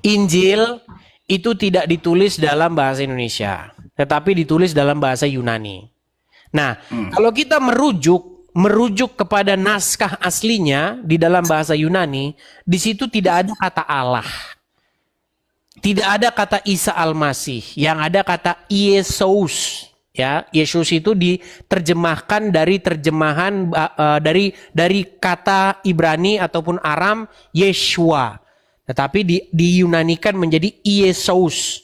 Injil itu tidak ditulis dalam bahasa Indonesia, tetapi ditulis dalam bahasa Yunani. Nah, kalau kita merujuk kepada naskah aslinya di dalam bahasa Yunani, di situ tidak ada kata Allah. Tidak ada kata Isa Al-Masih, yang ada kata Yesus. Ya, Yesus itu diterjemahkan dari terjemahan dari kata Ibrani ataupun Aram Yeshua. Tetapi diyunanikan menjadi Yesus.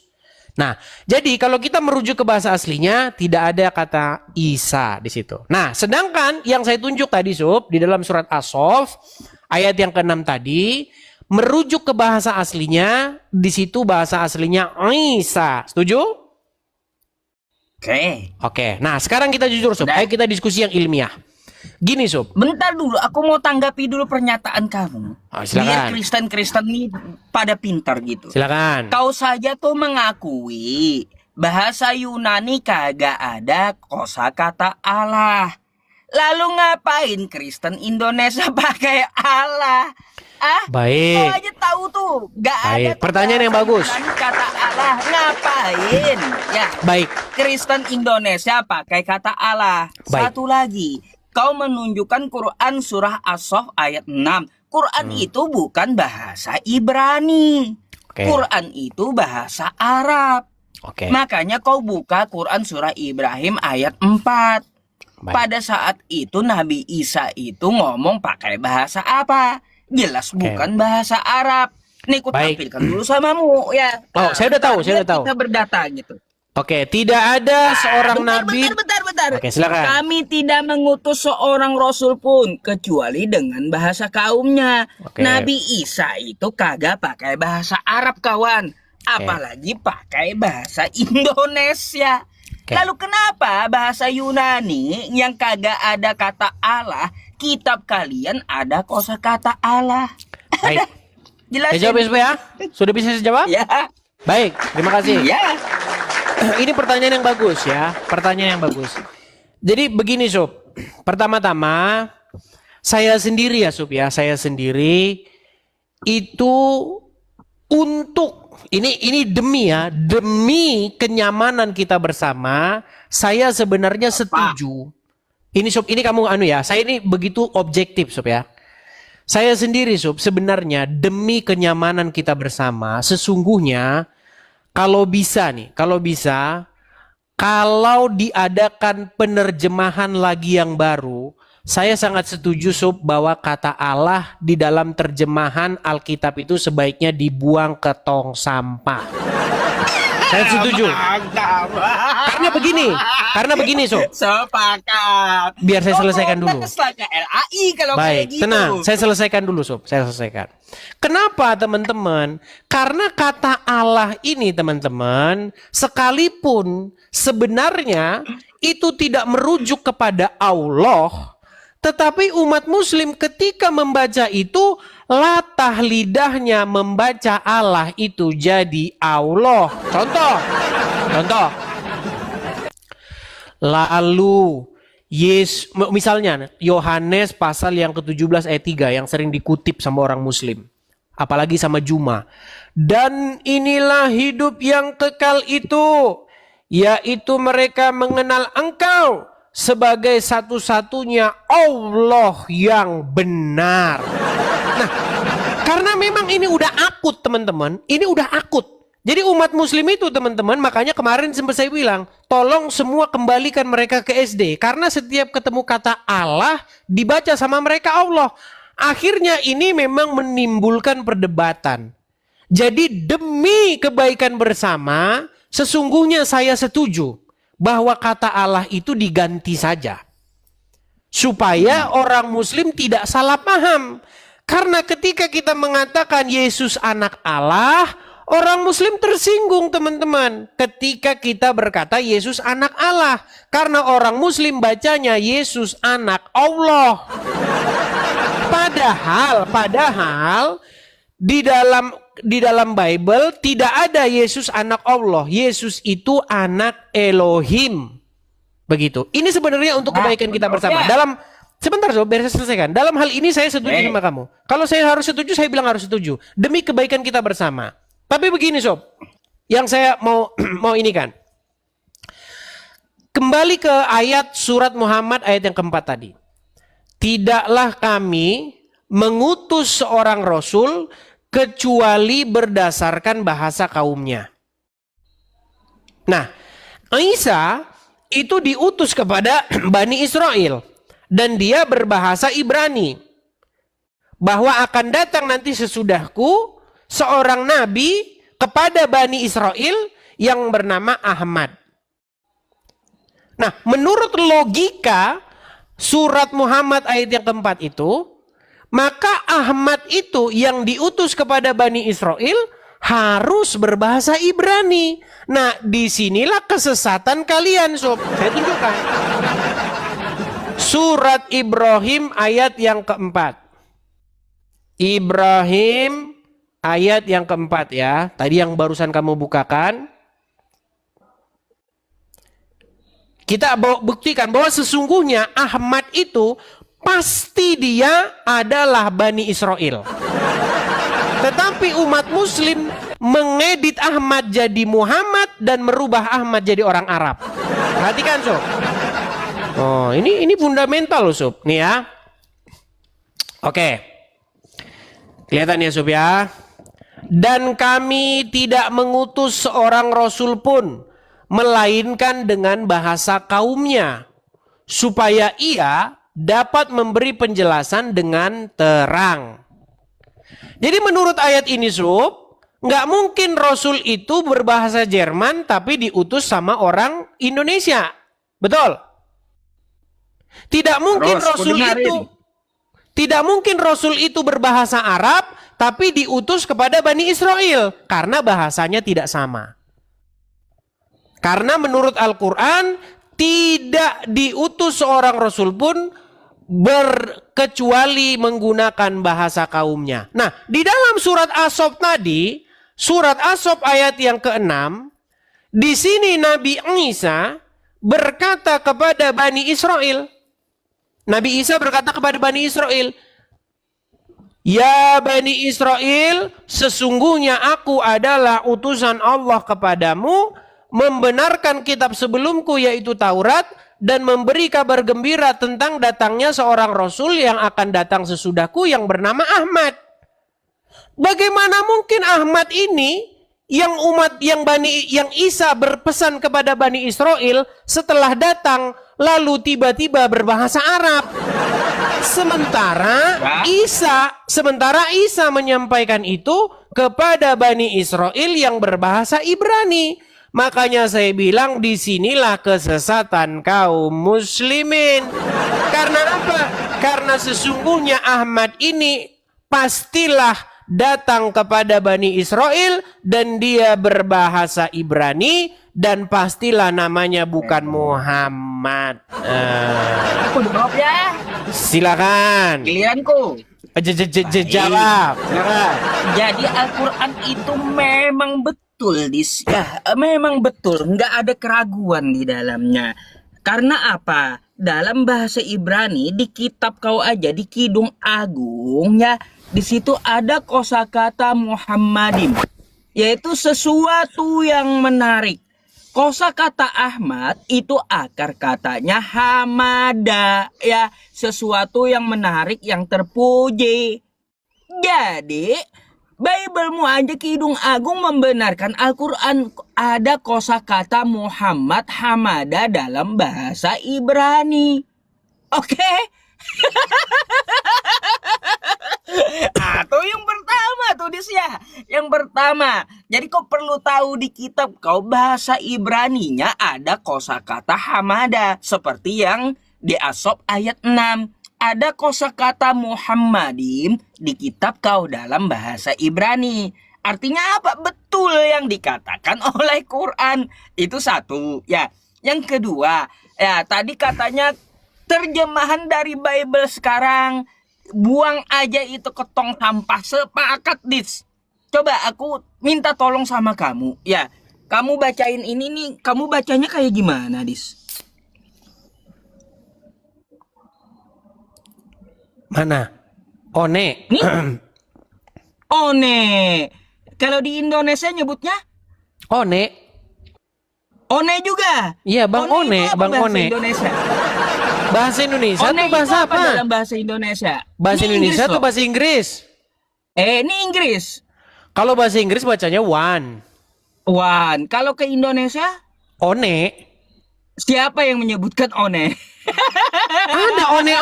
Nah, jadi kalau kita merujuk ke bahasa aslinya tidak ada kata Isa di situ. Nah, sedangkan yang saya tunjuk tadi, Sob, di dalam surat As-Sof ayat yang ke-6 tadi merujuk ke bahasa aslinya, di situ bahasa aslinya Isa. Setuju? Oke. Nah, sekarang kita jujur, Sob. Ayo kita diskusi yang ilmiah. Gini, Sob. Bentar dulu, aku mau tanggapi dulu pernyataan kamu. Silakan. Biar Kristen-Kristen ini pada pintar gitu. Silakan. Kau saja tuh mengakui bahasa Yunani kagak ada kosakata Allah. Lalu ngapain Kristen Indonesia pakai Allah? Kau Baik. aja tahu tuh, gak ada Baik. tuh Pertanyaan yang bahasa bagus. Yunani kata Allah. Ngapain? Ya, Baik. Kristen Indonesia pakai kata Allah. Baik. Satu lagi, kau menunjukkan Quran surah As-Saff ayat 6. Quran itu bukan bahasa Ibrani. Oke. Quran itu bahasa Arab. Oke. Makanya kau buka Quran surah Ibrahim ayat 4. Baik. Pada saat itu Nabi Isa itu ngomong pakai bahasa apa? Jelas bukan bahasa Arab. Nih aku Baik. tampilkan dulu samamu ya. Oh, saya udah tahu, saya udah tahu. Kita berdata gitu. Oke, tidak ada seorang nabi. Bentar. Oke, silakan. Kami tidak mengutus seorang rasul pun kecuali dengan bahasa kaumnya. Oke. Nabi Isa itu kagak pakai bahasa Arab, kawan. Apalagi pakai bahasa Indonesia. Oke. Lalu kenapa bahasa Yunani yang kagak ada kata Allah, kitab kalian ada kosakata Allah? Baik. Jelasin. Saya jawab ya, sudah bisa saya jawab? Ya. Baik, terima kasih. Ya. Ini pertanyaan yang bagus ya, pertanyaan yang bagus. Jadi begini Sob, pertama-tama saya sendiri ya Sob ya, saya sendiri itu untuk ini demi ya, demi kenyamanan kita bersama, saya sebenarnya setuju. Ini Sob, ini kamu anu ya, saya ini begitu objektif Sob ya. Saya sendiri Sob, sebenarnya demi kenyamanan kita bersama, sesungguhnya kalau bisa nih, kalau diadakan penerjemahan lagi yang baru, saya sangat setuju Sob bahwa kata Allah di dalam terjemahan Alkitab itu sebaiknya dibuang ke tong sampah. Saya setuju. Karena begini Sob. Sepakat. Biar saya selesaikan dulu. LAI kalau kayak Baik, gitu. tenang. Saya selesaikan dulu, Sob. Saya selesaikan. Kenapa, teman-teman? Karena kata Allah ini, teman-teman, sekalipun sebenarnya itu tidak merujuk kepada Allah, tetapi umat muslim ketika membaca itu, latah lidahnya membaca Allah itu jadi Allah. Contoh. Lalu misalnya Yohanes pasal yang ke-17 ayat 3 yang sering dikutip sama orang muslim, apalagi sama Juma. Dan inilah hidup yang kekal itu, yaitu mereka mengenal Engkau sebagai satu-satunya Allah yang benar. Nah, karena memang ini udah akut teman-teman, ini udah akut. Jadi umat muslim itu teman-teman, makanya kemarin sempat saya bilang, tolong semua kembalikan mereka ke SD. Karena setiap ketemu kata Allah, dibaca sama mereka Allah. Akhirnya ini memang menimbulkan perdebatan. Jadi demi kebaikan bersama, sesungguhnya saya setuju bahwa kata Allah itu diganti saja. Supaya orang muslim tidak salah paham. Karena ketika kita mengatakan Yesus anak Allah, orang muslim tersinggung teman-teman ketika kita berkata Yesus anak Allah. Karena orang muslim bacanya Yesus anak Allah. Padahal di dalam Bible tidak ada Yesus anak Allah. Yesus itu anak Elohim. Begitu. Ini sebenarnya untuk kebaikan kita bersama. Sebentar Sob, biar saya selesaikan. Dalam hal ini saya setuju sama kamu. Kalau saya harus setuju, saya bilang harus setuju. Demi kebaikan kita bersama. Tapi begini Sob, yang saya mau ini kan. Kembali ke ayat surat Muhammad ayat yang keempat tadi. Tidaklah kami mengutus seorang rasul kecuali berdasarkan bahasa kaumnya. Nah, Isa itu diutus kepada Bani Israel. Dan dia berbahasa Ibrani. Bahwa akan datang nanti sesudahku seorang nabi kepada Bani Israel yang bernama Ahmad. Nah, menurut logika surat Muhammad ayat yang keempat itu, maka Ahmad itu yang diutus kepada Bani Israel harus berbahasa Ibrani. Nah, disinilah kesesatan kalian, Sob. Saya tunjukkan. Surat Ibrahim ayat yang keempat. Ibrahim ayat yang keempat ya. Tadi yang barusan kamu bukakan. Kita buktikan bahwa sesungguhnya Ahmad itu pasti dia adalah Bani Israel. Tetapi umat muslim mengedit Ahmad jadi Muhammad dan merubah Ahmad jadi orang Arab. Perhatikan Sob. Oh, ini fundamental loh Sob. Nih ya. Oke. Kelihatan ya Sob ya. Dan kami tidak mengutus seorang rasul pun melainkan dengan bahasa kaumnya, supaya ia dapat memberi penjelasan dengan terang. Jadi menurut ayat ini Sob, nggak mungkin Rasul itu berbahasa Jerman tapi diutus sama orang Indonesia. Betul? Tidak mungkin Rasul itu berbahasa Arab tapi diutus kepada Bani Israel karena bahasanya tidak sama. Karena menurut Al-Quran tidak diutus seorang Rasul pun kecuali menggunakan bahasa kaumnya. Nah, di dalam surat As-Saff tadi, surat As-Saff ayat yang ke-6, di sini Nabi Isa berkata kepada Bani Israel. Nabi Isa berkata kepada Bani Israel, "Ya Bani Israel, sesungguhnya aku adalah utusan Allah kepadamu, membenarkan kitab sebelumku yaitu Taurat, dan memberi kabar gembira tentang datangnya seorang Rasul yang akan datang sesudahku yang bernama Ahmad." Bagaimana mungkin Ahmad ini yang yang Isa berpesan kepada Bani Israel setelah datang lalu tiba-tiba berbahasa Arab? Sementara Isa menyampaikan itu kepada Bani Israel yang berbahasa Ibrani. Makanya saya bilang disinilah kesesatan kaum muslimin. Karena apa? Karena sesungguhnya Ahmad ini pastilah datang kepada Bani Israel dan dia berbahasa Ibrani dan pastilah namanya bukan Muhammad. Aku jawab ya. Silakan. Pilihanku. Jawab. Jadi Al-Quran itu memang betul, ya, memang betul, nggak ada keraguan di dalamnya. Karena apa? Dalam bahasa Ibrani di kitab kau aja di Kidung Agung ya, di situ ada kosakata Muhammadim, yaitu sesuatu yang menarik. Kosakata Ahmad itu akar katanya hamada ya, sesuatu yang menarik, yang terpuji. Jadi Biblemu aja Kidung Agung membenarkan Al-Quran ada kosakata Muhammad hamada dalam bahasa Ibrani. Oke? Atau yang pertama tuh Dis ya. Yang pertama, jadi kau perlu tahu di kitab kau bahasa Ibraninya ada kosakata hamada seperti yang di As-Saff ayat 6. Ada kosakata Muhammadim di kitab kau dalam bahasa Ibrani. Artinya apa? Betul yang dikatakan oleh Quran. Itu satu ya. Yang kedua, ya tadi katanya terjemahan dari Bible sekarang buang aja itu ke tong sampah. Sepakat Dis. Coba aku minta tolong sama kamu ya. Kamu bacain ini nih, kamu bacanya kayak gimana Dis? Mana? One. Nih. One. Kalau di Indonesia nyebutnya? One. One juga. Iya, Bang One, Bang Bang One. Indonesia. Bahasa Indonesia One tuh bahasa apa? Dalam bahasa Indonesia. Bahasa Ini Indonesia Inggris tuh bahasa Inggris. Ini Inggris. Kalau bahasa Inggris bacanya one. One. Kalau ke Indonesia? One. Siapa yang menyebutkan one? Ada one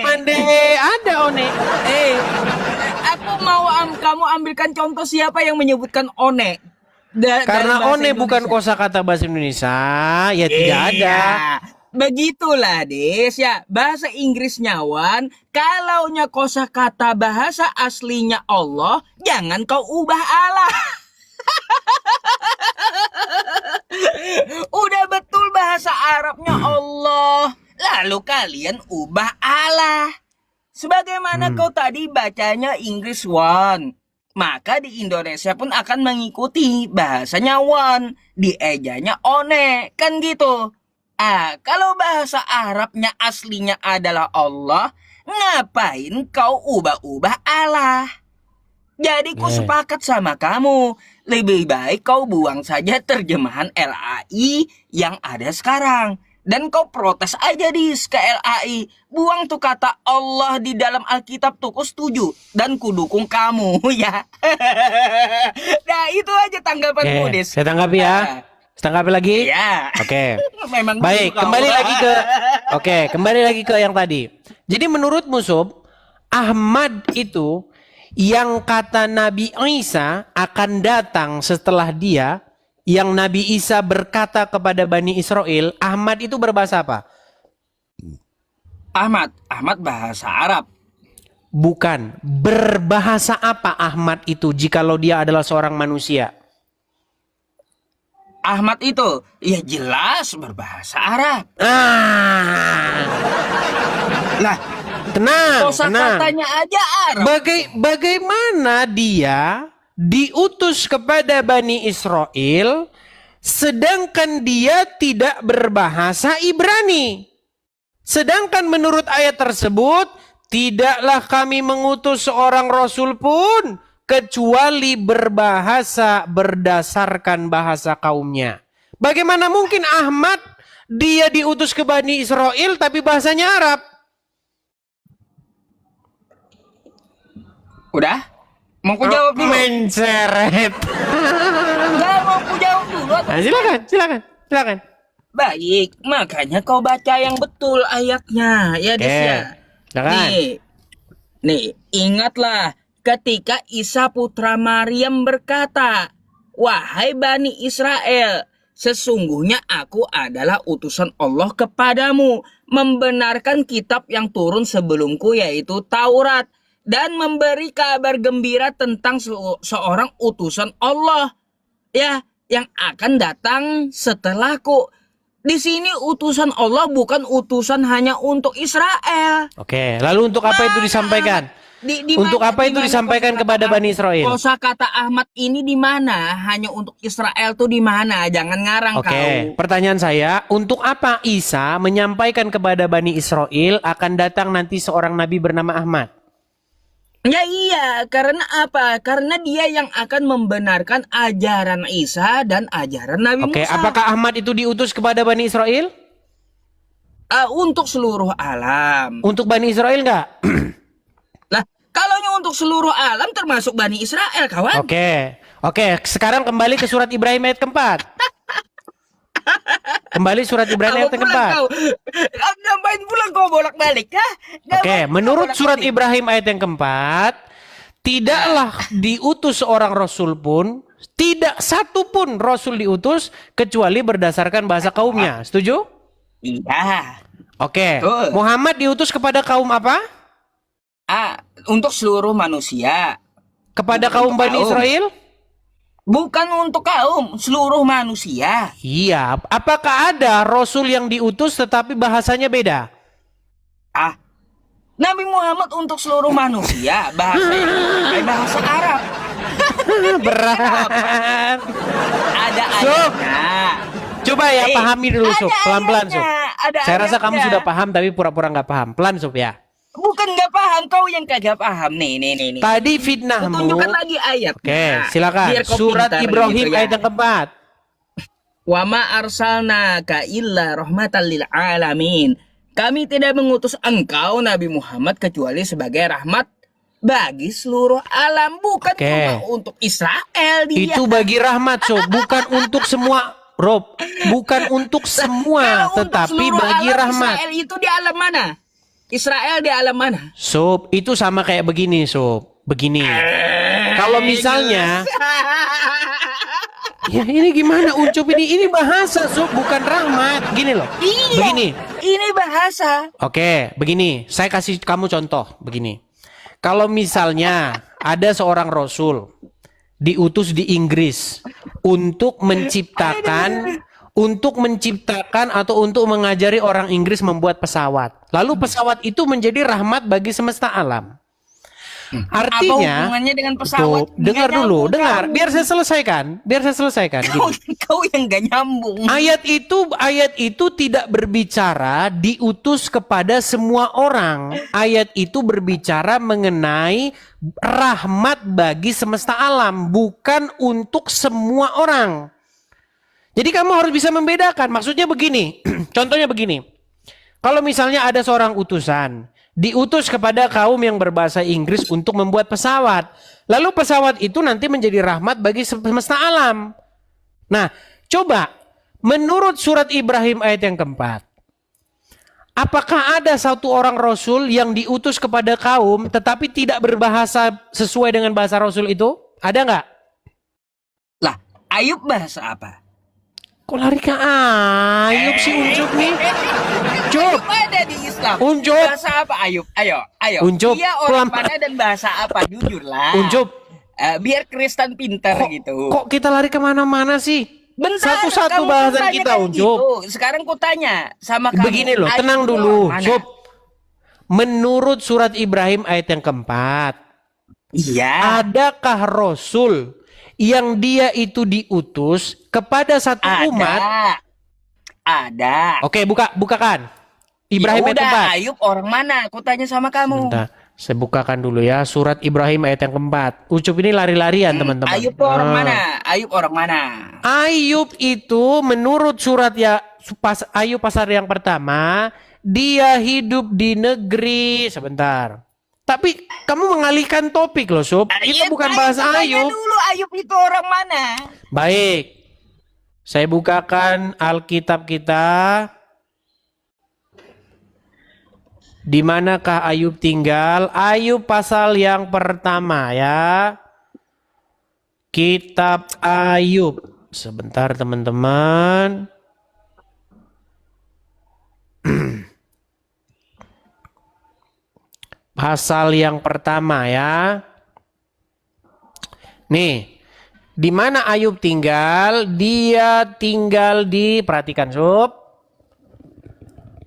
mande, ada one. Aku mau kamu ambilkan contoh siapa yang menyebutkan one. Karena one bukan kosakata bahasa Indonesia, ya tidak ada. Begitulah Des ya, bahasa Inggrisnya one, kalaunya kosakata bahasa aslinya Allah, jangan kau ubah Allah. Udah betul bahasa Arabnya Allah, lalu kalian ubah Allah. Sebagaimana kau tadi bacanya Inggris one. maka di Indonesia pun akan mengikuti bahasanya won, diejanya one, kan gitu. Kalau bahasa Arabnya aslinya adalah Allah, ngapain kau ubah-ubah Allah? Jadi ku sepakat sama kamu, lebih baik kau buang saja terjemahan LAI yang ada sekarang. Dan kau protes aja ke LAI. Buang tuh kata Allah di dalam Alkitab tuh, ku setuju. Dan ku dukung kamu ya. Nah itu aja tanggapanku, Dis. Saya tanggapi ya. Tanggapi lagi? Ya. Oke. Memang baik, gitu, kembali kau. lagi ke kembali lagi ke yang tadi. Jadi menurutmu Sob, Ahmad itu yang kata Nabi Isa akan datang setelah dia, yang Nabi Isa berkata kepada Bani Israel, Ahmad itu berbahasa apa? Ahmad bahasa Arab. Bukan. Berbahasa apa Ahmad itu jikalau dia adalah seorang manusia? Ahmad itu ya jelas berbahasa Arab. Nah, tenang. Kosakatanya aja Arab. Bagaimana dia diutus kepada Bani Israel sedangkan dia tidak berbahasa Ibrani? Sedangkan menurut ayat tersebut, tidaklah kami mengutus seorang rasul pun kecuali berbahasa berdasarkan bahasa kaumnya. Bagaimana mungkin Ahmad dia diutus ke Bani Israel tapi bahasanya Arab? Udah? Mau ku jawab dulu? Menceret. Enggak, mau ku jawab dulu. Nah, silakan. Baik, makanya kau baca yang betul ayatnya, ya Des ya. Nih, ingatlah ketika Isa putra Maryam berkata, wahai Bani Israel, sesungguhnya aku adalah utusan Allah kepadamu, membenarkan kitab yang turun sebelumku yaitu Taurat, dan memberi kabar gembira tentang seorang utusan Allah ya yang akan datang setelahku. Di sini utusan Allah bukan utusan hanya untuk Israel. Oke, lalu untuk apa itu disampaikan? Untuk apa itu disampaikan kepada Bani Israel? Kosakata Ahmad ini di mana? Hanya untuk Israel tuh di mana? Jangan ngarang kau. Oke, pertanyaan saya, untuk apa Isa menyampaikan kepada Bani Israel akan datang nanti seorang nabi bernama Ahmad? Ya iya, karena apa? Karena dia yang akan membenarkan ajaran Isa dan ajaran Nabi Musa. Oke, apakah Ahmad itu diutus kepada Bani Israel? Untuk seluruh alam. Untuk Bani Israel enggak? Lah, kalaunya untuk seluruh alam termasuk Bani Israel, kawan. Oke, sekarang kembali ke surat Ibrahim ayat keempat. Kembali surat Ibrahim ayat keempat. Ngapain pulang kau bolak-balik, ha? Oke, menurut surat Ibrahim ayat yang keempat, tidaklah diutus seorang rasul pun, tidak satu pun rasul diutus kecuali berdasarkan bahasa kaumnya. Setuju? Iya. Oke. Muhammad diutus kepada kaum apa? Untuk seluruh manusia. Kepada kaum Bani Israel? Bukan untuk kaum, seluruh manusia. Iya. Apakah ada rasul yang diutus tetapi bahasanya beda? Nabi Muhammad untuk seluruh manusia, bahasanya bahasa Arab. Berat. Ada ayatnya. Coba ya pahami dulu Sob, pelan-pelan Sob. Saya rasa kamu ayatnya. sudah paham tapi pura-pura nggak paham. Pelan Sob ya. Bukan nggak paham, kau yang kagak paham. Nih. Tadi fitnahmu. Tunjukkan lagi ayat. Oke, silakan. Surat Ibrahim ayat yang keempat. Wa ma arsalnaka illa rahmatan lil alamin. Kami tidak mengutus engkau Nabi Muhammad kecuali sebagai rahmat bagi seluruh alam, bukan cuma untuk Israel dia. Itu bagi rahmat Sob, bukan untuk semua. Rob, bukan untuk semua, tetapi bagi rahmat. Israel itu di alam mana? Israel di alam mana? Sob, itu sama kayak begini Sob. Begini. Kalau misalnya ya ini gimana Uncup ini bahasa Sob, bukan rahmat. Gini loh. Iya, begini. Ini bahasa. Oke, begini. Saya kasih kamu contoh begini. Kalau misalnya ada seorang rasul diutus di Inggris untuk menciptakan atau untuk mengajari orang Inggris membuat pesawat. Lalu pesawat itu menjadi rahmat bagi semesta alam. Apa Artinya, hubungannya dengan pesawat? tuh, dengar Nggak dulu, nyambung dengar. kamu. Biar saya selesaikan. Gini. Kau yang gak nyambung. Ayat itu tidak berbicara diutus kepada semua orang. Ayat itu berbicara mengenai rahmat bagi semesta alam, bukan untuk semua orang. Jadi kamu harus bisa membedakan. Maksudnya begini, contohnya begini. Kalau misalnya ada seorang utusan, diutus kepada kaum yang berbahasa Inggris untuk membuat pesawat. Lalu pesawat itu nanti menjadi rahmat bagi semesta alam. Nah, coba menurut surat Ibrahim ayat yang keempat. Apakah ada satu orang Rasul yang diutus kepada kaum tetapi tidak berbahasa sesuai dengan bahasa Rasul itu? Ada nggak? Lah, Ayub bahasa apa? Kok lari ke Ayub sih Uncup nih? Uncup. Ayub ada di Islam. Uncup. Bahasa apa Ayub? Ayo. Uncup. Dia orang mana dan bahasa apa? Jujur lah. Uncup. Biar Kristen pinter gitu. Kok kita lari kemana-mana sih? Bentar, Satu-satu kamu bahasan tanya kita, kan Uncup. gitu. Sekarang ku tanya sama kamu. Begini loh, Ayub tenang itu dulu. orang mana? Sob. Menurut surat Ibrahim ayat yang keempat. Iya. Adakah Rasul yang dia itu diutus kepada satu umat? Ada. Oke, bukakan. Ibrahim Ya ayat udah, keempat. Ayub orang mana? Aku tanya sama kamu. Bentar, saya bukakan dulu ya surat Ibrahim ayat yang keempat. Ucup ini lari-larian teman-teman. Ayub orang mana? Ayub orang mana? Ayub itu menurut surat Ayub pasal yang pertama, dia hidup di negeri sebentar. Tapi kamu mengalihkan topik loh, Sob. Itu bukan bahasa Ayub. Dulu Ayub itu orang mana? Baik. Saya bukakan Alkitab kita. Di manakah Ayub tinggal? Ayub pasal yang pertama ya. Kitab Ayub. Sebentar teman-teman. Pasal yang pertama ya. Nih, di mana Ayub tinggal? Dia tinggal di, perhatikan Sob.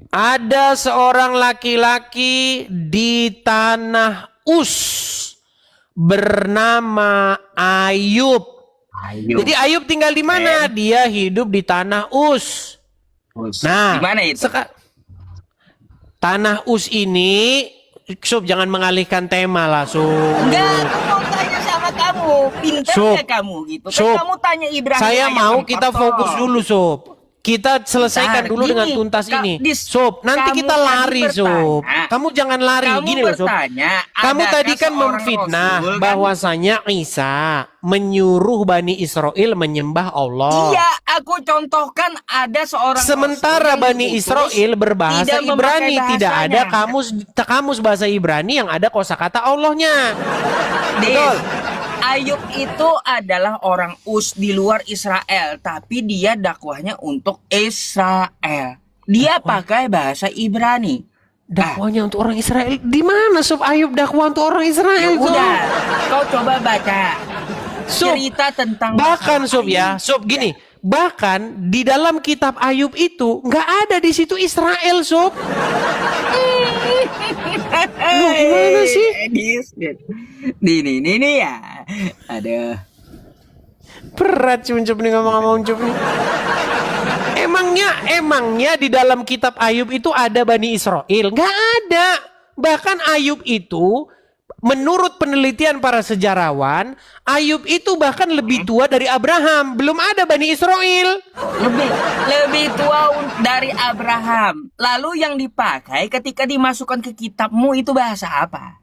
Ada seorang laki-laki di tanah Us bernama Ayub. Jadi Ayub tinggal di mana? Dia hidup di tanah Us. Nah, di mana itu? Tanah Us ini, Sob jangan mengalihkan tema lah, Sob. Enggak, aku mau tanya sama kamu. Pintar nggak kamu gitu? Kan Sob, kamu tanya Ibrahim. saya ayat mau empat kita toh. fokus dulu, Sob. Kita selesaikan Bentar, dulu gini, dengan tuntas ini. Sob, nanti kamu kita tadi lari, Sob. bertanya. Kamu jangan lari. Kamu Gini loh, Sob. bertanya, Kamu adakah tadi kan seorang memfitnah Rasul kan? bahwasanya Isa menyuruh Bani Israel menyembah Allah. Iya, aku contohkan ada seorang Sementara Rasul yang Bani diutus Israel berbahasa tidak memakai Ibrani, tidak ada bahasanya. kamus bahasa Ibrani yang ada kosakata Allahnya. Dis, Betul. Ayub itu adalah orang Us di luar Israel, tapi dia dakwahnya untuk Israel. Dia pakai bahasa Ibrani. Dakwahnya untuk orang Israel. Di mana Sob Ayub dakwah untuk orang Israel? Ya udah, Sob? kau coba baca Sob, cerita tentang bahkan masalah Sob ya, Ayub. Sob gini, bahkan di dalam kitab Ayub itu nggak ada di situ Israel, Sob. Lu gimana sih? Ini ya. Aduh. Berat Uncup nih ngomong sama Uncup nih. Emangnya di dalam kitab Ayub itu ada Bani Israel? Nggak ada. Bahkan Ayub itu menurut penelitian para sejarawan, Ayub itu bahkan lebih tua dari Abraham. Belum ada Bani Israel. Lebih tua dari Abraham. Lalu yang dipakai ketika dimasukkan ke kitabmu itu bahasa apa?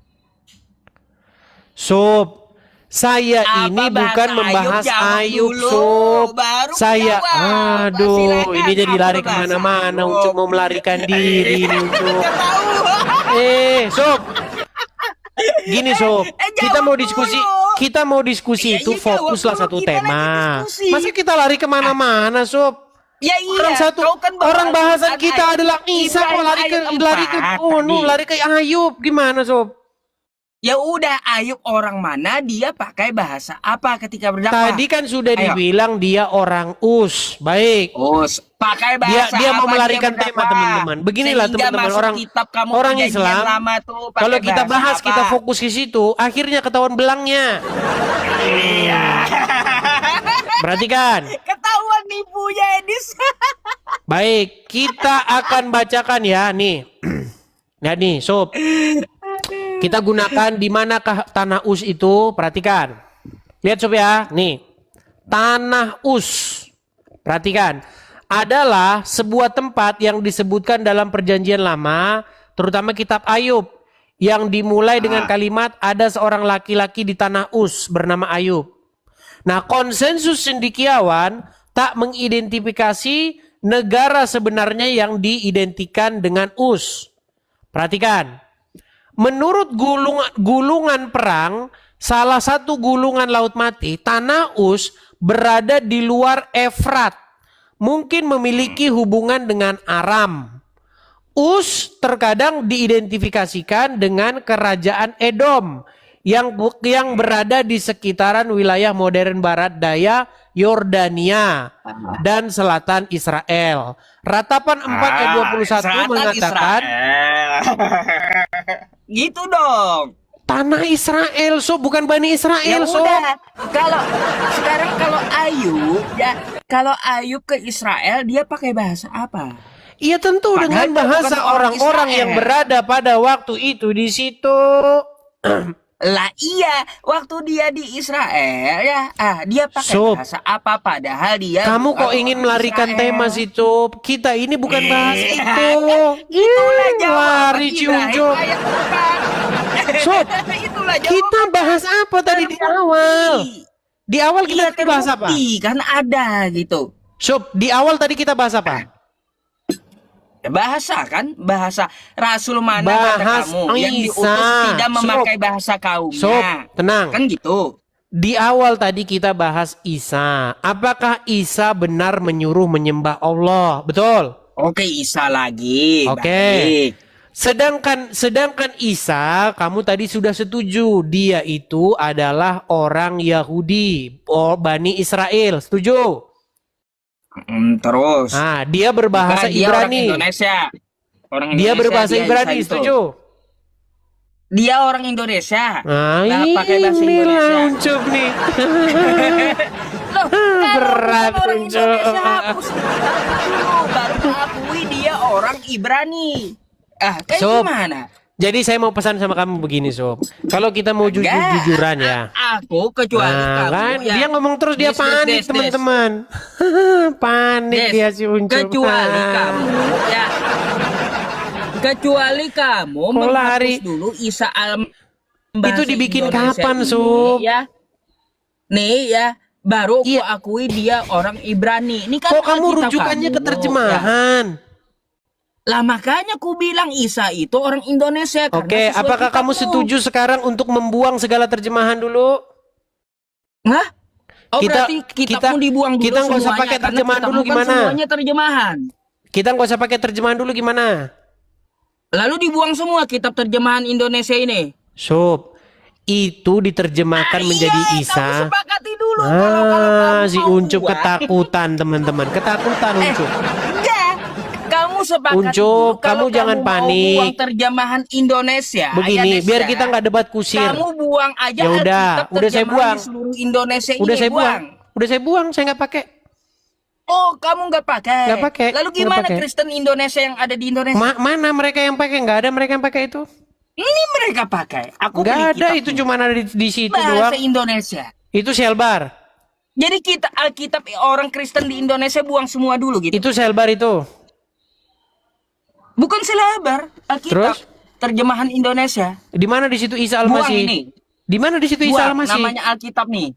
Sob, saya ini bahasa bukan membahas Jawab Ayub, dulu, Sob. baru Saya, jawab. aduh, Silakan, ini jadi apa lari bahasa kemana-mana. Ayub? Ucup mau melarikan diri ini, Ucup. Tahu. Sob. Gini, Sob. Kita mau diskusi itu fokuslah satu tema. Masa kita lari kemana-mana, Sob? Ya iya, Orang bahasan kita adalah Isa, kok lari ke lari ke Ayub, gimana, Sob? Ya udah, Ayub orang mana, dia pakai bahasa apa ketika berdakwah? Tadi kan sudah Ayo. dibilang dia orang Us. Baik. Pakai Dia bahasa dia mau apa melarikan dia tema berdakwah? teman-teman. Beginilah Sehingga teman-teman, masuk orang kitab kamu orang Perjanjian Islam. Lama tuh pakai Kalau kita bahasa bahas, apa? kita fokus ke situ, akhirnya ketahuan belangnya. Iya. Perhatikan. Ketahuan nipunya Edis. Baik, kita akan bacakan ya nih. Nah nih, sob. Kita gunakan di manakah tanah Us itu? Perhatikan. Lihat sob ya, nih. Tanah Us. Perhatikan. Adalah sebuah tempat yang disebutkan dalam Perjanjian Lama, terutama kitab Ayub, yang dimulai dengan kalimat ada seorang laki-laki di tanah Us bernama Ayub. Nah, konsensus cendekiawan tak mengidentifikasi negara sebenarnya yang diidentikan dengan Us. Perhatikan. Menurut gulungan perang, salah satu gulungan laut mati, tanah Us berada di luar Efrat. Mungkin memiliki hubungan dengan Aram. Us terkadang diidentifikasikan dengan kerajaan Edom yang berada di sekitaran wilayah modern barat daya Yordania dan selatan Israel. Ratapan 4 ayat 21 mengatakan gitu dong. tanah Israel, so bukan Bani Ya Israel, so. udah, kalau Ayub ke Israel dia pakai bahasa apa? Iya tentu Padahal dengan dia bahasa bukan orang orang-orang Israel. yang berada pada waktu itu di situ. Lah iya, waktu dia di Israel ya, dia pakai Sob, bahasa apa padahal dia kamu bukan kok ingin orang melarikan Israel. tema situ? Kita ini bukan bahas Iya, itu. Itulah jawaban Lari Ibrahim ciunjuk. ayat 4. Sob, Itulah jawaban. kita bahas apa tadi di awal? Di awal kita Iya, bahas apa? terbukti, kan ada gitu. Sob, di awal tadi kita bahas apa? Bahasa kan, bahasa Rasul mana kata Bahas kamu yang diutus Isa. tidak memakai Sob. bahasa kaumnya. Sob, tenang. Kan gitu. Di awal tadi kita bahas Isa. Apakah Isa benar menyuruh menyembah Allah? Betul? Oke, Isa lagi. Oke. Baik. Sedangkan Isa, kamu tadi sudah setuju dia itu adalah orang Yahudi, Bani Israel. Setuju? Terus. Nah, dia berbahasa Bukan, dia orang Ibrani. Indonesia. Orang Dia Indonesia, berbahasa dia Ibrani, Isa itu. setuju? Dia orang Indonesia. Nah, Nggak pakai bahasa inilah Indonesia. Ucup nih. Loh, kalau Berat, bukan orang Unjuk. Indonesia, hapus dulu. Baru akui dia orang Ibrani. Kayak Sob, gimana? jadi saya mau pesan sama kamu begini, Sob. Kalau kita mau jujur-jujuran ya. Aku kecuali Nah, kamu kan ya. dia ngomong terus dia Des, panik, des. teman-teman. Panik Des, dia si Ucup. kecuali kamu ya. Kecuali kamu lari? menghapus dulu Isa al Itu dibikin Indonesia kapan, ini, Sob? Ya. Nih ya, baru aku Iya. akui dia orang Ibrani. Ini kan Kok kamu Alkitab rujukannya kamu, ke terjemahan? ya. Lah makanya ku bilang Isa itu orang Indonesia. karena Oke, sesuai apakah kamu kitabmu. setuju sekarang untuk membuang segala terjemahan dulu? Hah? Oh, Kita- berarti kitabmu dibuang dulu kita nggak usah semuanya, pakai karena terjemahan kitabmu dulu, kan gimana? Semuanya terjemahan. Kita nggak usah pakai terjemahan dulu gimana? Lalu dibuang semua kitab terjemahan Indonesia ini. Sob, itu diterjemahkan menjadi Iya, Isa. kamu sepakati dulu. Kalau kamu Si mau Uncup buang. ketakutan, teman-teman. Ketakutan Uncup. Enggak. Kamu sepakati Uncup, dulu. Kalau kamu jangan mau panik. buang terjemahan Indonesia. Begini, ayat biar Nesa, kita nggak debat kusir. Kamu buang aja Ya udah, Alkitab udah saya terjemahan buang. di seluruh Indonesia Udah ini. saya buang. Udah saya buang, saya nggak pakai. Oh, kamu nggak pakai. Nggak pakai, Lalu nggak gimana pakai. Kristen Indonesia yang ada di Indonesia? Mana mereka yang pakai? Nggak ada mereka yang pakai itu. Ini mereka pakai. Aku Nggak beli ada, kitabnya. itu cuma ada di situ bahasa doang. Indonesia. Itu selbar. Jadi kita Alkitab orang Kristen di Indonesia buang semua dulu gitu. Itu selbar itu. Bukan selebar Alkitab Terus? terjemahan Indonesia. Di mana di situ Isa Buang Al-Masih? ini. Di mana di situ Isa Buang, Al-Masih? namanya Alkitab nih.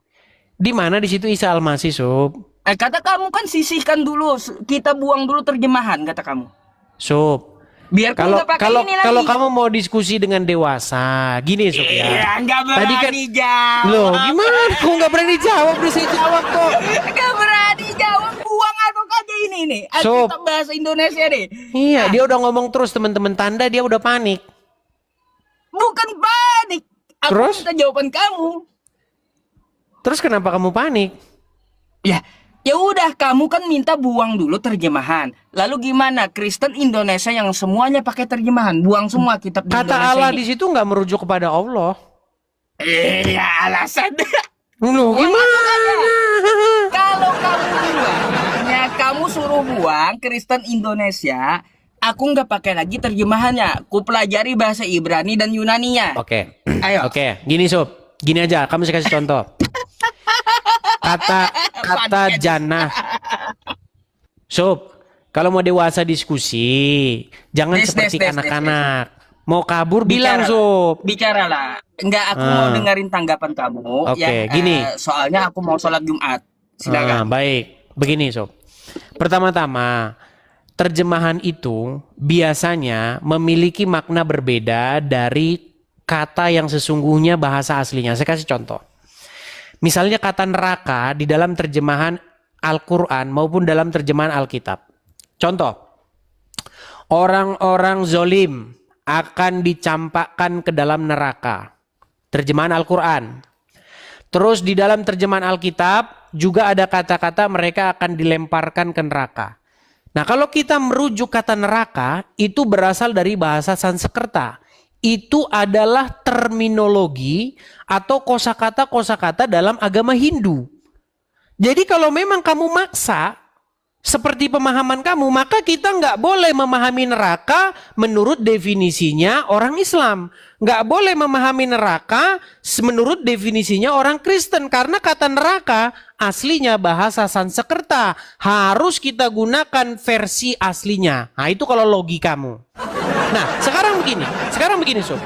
Di mana di situ Isa Al-Masih, Sob? Kata kamu kan sisihkan dulu, kita buang dulu terjemahan kata kamu. Sob, Biar kalau nggak pakai kalau ini lagi. kalau kamu mau diskusi dengan dewasa, gini Sob ya. Ya, nggak Tadi kan berani jawab. loh, gimana? Kok nggak berani jawab? Udah saya jawab kok. Nggak berani jawab, buang aduk aja ini nih. Sob. Alkitab bahasa Indonesia nih. Iya, dia udah ngomong terus teman-teman, tanda dia udah panik. Bukan panik. Aku Terus? minta jawaban kamu. Terus kenapa kamu panik? Ya udah, kamu kan minta buang dulu terjemahan. Lalu gimana Kristen Indonesia yang semuanya pakai terjemahan? Buang semua kitab di Kata Indonesia Allah ini. di situ nggak merujuk kepada Allah. Iya, alasan. Loh, gimana? Kalau kamu buangnya, kamu suruh buang Kristen Indonesia, aku nggak pakai lagi terjemahannya. Ku pelajari bahasa Ibrani dan Yunaninya. Oke. Ayo. Oke, gini Sob. Gini aja, kamu saya kasih contoh. Kata jannah. Sob, kalau mau dewasa diskusi, jangan seperti anak-anak. Mau kabur bilang, Sob. Bicaralah. Enggak, aku mau dengerin tanggapan kamu. Oke, gini. Soalnya aku mau sholat Jumat. Silakan. Baik, begini Sob. Pertama-tama, terjemahan itu biasanya memiliki makna berbeda dari kata yang sesungguhnya bahasa aslinya. Saya kasih contoh. Misalnya kata neraka di dalam terjemahan Al-Quran maupun dalam terjemahan Alkitab. Contoh, orang-orang zolim akan dicampakkan ke dalam neraka. Terjemahan Al-Quran. Terus di dalam terjemahan Alkitab juga ada kata-kata mereka akan dilemparkan ke neraka. Nah, kalau kita merujuk kata neraka, itu berasal dari bahasa Sanskerta. Itu adalah terminologi atau kosakata-kosakata dalam agama Hindu. Jadi kalau memang kamu maksa, seperti pemahaman kamu, maka kita nggak boleh memahami neraka menurut definisinya orang Islam. Nggak boleh memahami neraka menurut definisinya orang Kristen. Karena kata neraka aslinya bahasa Sanskerta. Harus kita gunakan versi aslinya. Nah itu kalau logi kamu. Nah sekarang begini Sob.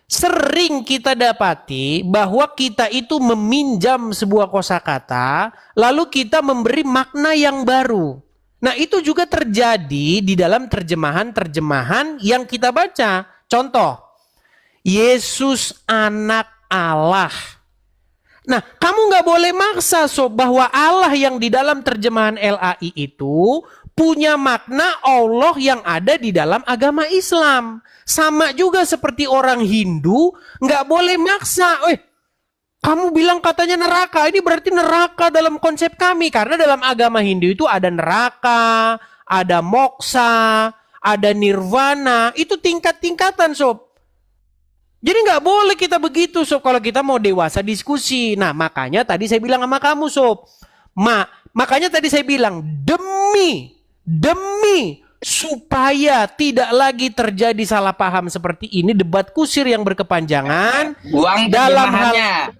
Sering kita dapati bahwa kita itu meminjam sebuah kosakata lalu kita memberi makna yang baru. Nah itu juga terjadi di dalam terjemahan-terjemahan yang kita baca. Contoh, Yesus anak Allah. Nah kamu nggak boleh maksa Sob bahwa Allah yang di dalam terjemahan LAI itu punya makna Allah yang ada di dalam agama Islam. Sama juga seperti orang Hindu, nggak boleh maksa. Kamu bilang katanya neraka, ini berarti neraka dalam konsep kami. Karena dalam agama Hindu itu ada neraka, ada moksa, ada nirvana. Itu tingkat-tingkatan Sob. Jadi nggak boleh kita begitu Sob kalau kita mau dewasa diskusi. Nah makanya tadi saya bilang sama kamu Sob. Makanya tadi saya bilang demi supaya tidak lagi terjadi salah paham seperti ini, debat kusir yang berkepanjangan. Buang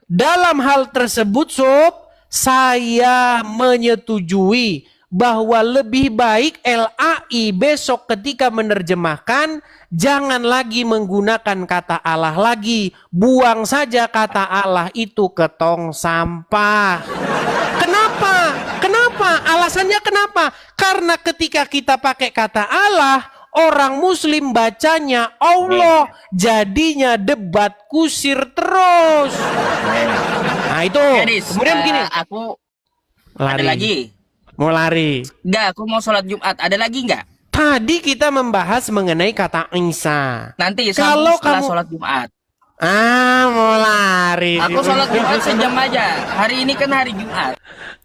dalam hal tersebut Sob, saya menyetujui bahwa lebih baik LAI besok ketika menerjemahkan jangan lagi menggunakan kata Allah lagi. Buang saja kata Allah itu ke tong sampah. Kenapa? Alasannya kenapa? Karena ketika kita pakai kata Allah, orang Muslim bacanya Allah, jadinya debat kusir terus. Nah itu. Kemudian begini. Aku lari. ada lagi. Mau lari? Enggak, aku mau sholat Jumat. Ada lagi enggak? Tadi kita membahas mengenai kata Isa. Nanti kalau setelah kamu sholat Jumat. mau lari. Aku sholat Jumat sejam aja. Hari ini kan hari Jumat.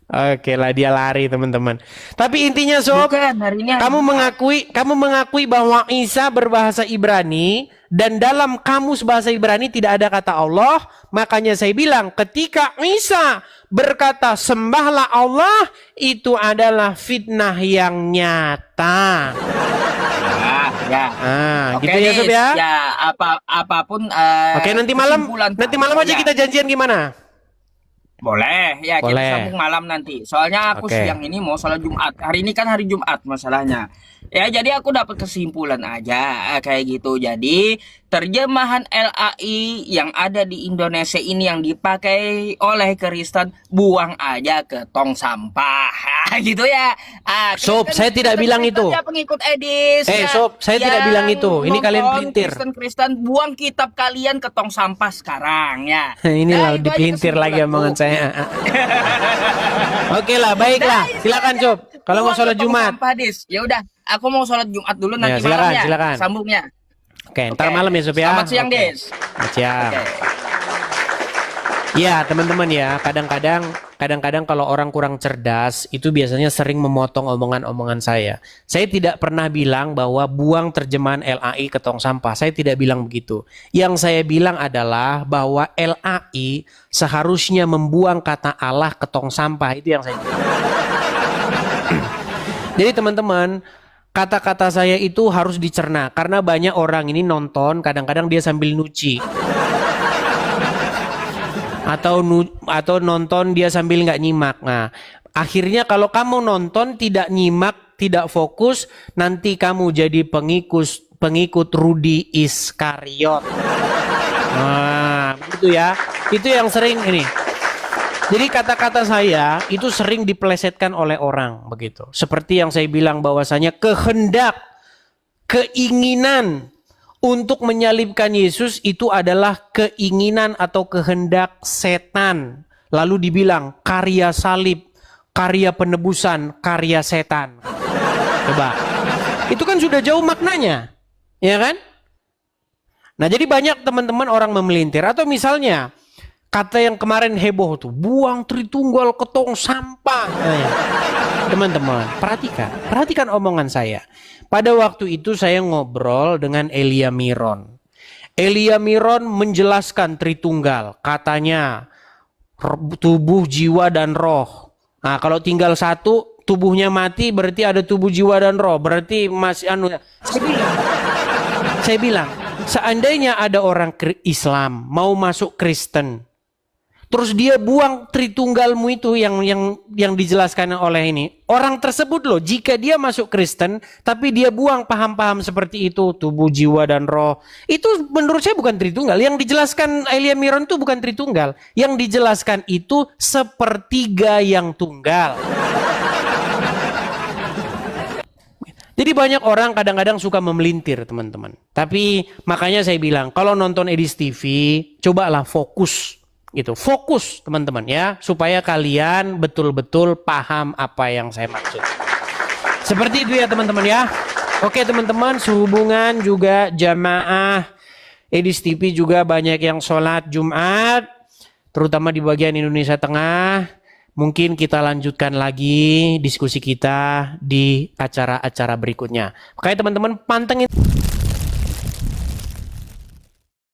Oke lah dia lari teman-teman. Tapi intinya Sob, kamu mengakui bahwa Isa berbahasa Ibrani dan dalam kamus bahasa Ibrani tidak ada kata Allah. Makanya saya bilang ketika Isa berkata sembahlah Allah, itu adalah fitnah yang nyata. Oke, gitu ya Sob ya. Ya apapun. Oke nanti malam aja kita janjian gimana? Boleh, ya kita sambung malam nanti. Soalnya aku siang ini mau sholat Jumat. Hari ini kan hari Jumat masalahnya. Ya jadi aku dapat kesimpulan aja kayak gitu. Jadi terjemahan LAI yang ada di Indonesia ini yang dipakai oleh Kristen buang aja ke tong sampah. Gitu ya. Sob, saya tidak bilang itu. Pengikut Edis. Sob, saya tidak bilang itu. Ini kalian pelintir. Kristen buang kitab kalian ke tong sampah sekarang ya. Inilah dipelintir lagi omongan saya. Oke lah, baiklah. Silakan Sob. Kalau mau sholat Jumat. Ya udah, aku mau sholat Jumat dulu nanti silakan, malamnya. Silakan. Sambungnya. Oke, ntar malam ya Sob ya. Selamat siang, Des. Siang. Ya, teman-teman ya, kadang-kadang kalau orang kurang cerdas itu biasanya sering memotong omongan-omongan saya. Saya tidak pernah bilang bahwa buang terjemahan LAI ke tong sampah. Saya tidak bilang begitu. Yang saya bilang adalah bahwa LAI seharusnya membuang kata Allah ke tong sampah. Itu yang saya bilang. Jadi teman-teman, kata-kata saya itu harus dicerna karena banyak orang ini nonton kadang-kadang dia sambil nyuci. Atau nonton dia sambil nggak nyimak. Nah, akhirnya kalau kamu nonton tidak nyimak, tidak fokus, nanti kamu jadi pengikut Rudi Iskariot. Nah, begitu ya. Itu yang sering ini. Jadi kata-kata saya itu sering dipelesetkan oleh orang begitu. Seperti yang saya bilang bahwasanya kehendak, keinginan untuk menyalibkan Yesus itu adalah keinginan atau kehendak setan. Lalu dibilang karya salib, karya penebusan, karya setan. Coba. Itu kan sudah jauh maknanya. Ya kan? Nah, jadi banyak teman-teman orang memelintir. Atau misalnya kata yang kemarin heboh tuh, buang Tritunggal ke tong sampah. Teman-teman, perhatikan omongan saya. Pada waktu itu saya ngobrol dengan Elia Miron. Elia Miron menjelaskan Tritunggal. Katanya tubuh, jiwa, dan roh. Nah, kalau tinggal satu, tubuhnya mati berarti ada tubuh, jiwa, dan roh. Berarti masih Saya bilang, seandainya ada orang Islam mau masuk Kristen, terus dia buang Tritunggalmu itu yang dijelaskan oleh ini. Orang tersebut loh, jika dia masuk Kristen, tapi dia buang paham-paham seperti itu, tubuh, jiwa, dan roh. Itu menurut saya bukan Tritunggal. Yang dijelaskan Elia Miron itu bukan Tritunggal. Yang dijelaskan itu sepertiga yang tunggal. Jadi banyak orang kadang-kadang suka memelintir teman-teman. Tapi makanya saya bilang, kalau nonton Edis TV, cobalah fokus. Gitu, fokus teman-teman ya, supaya kalian betul-betul paham apa yang saya maksud. Seperti itu ya teman-teman ya. Oke teman-teman, sehubungan juga jamaah Edis TV juga banyak yang sholat Jumat, terutama di bagian Indonesia Tengah. Mungkin kita lanjutkan lagi diskusi kita di acara-acara berikutnya. Oke teman-teman, pantengin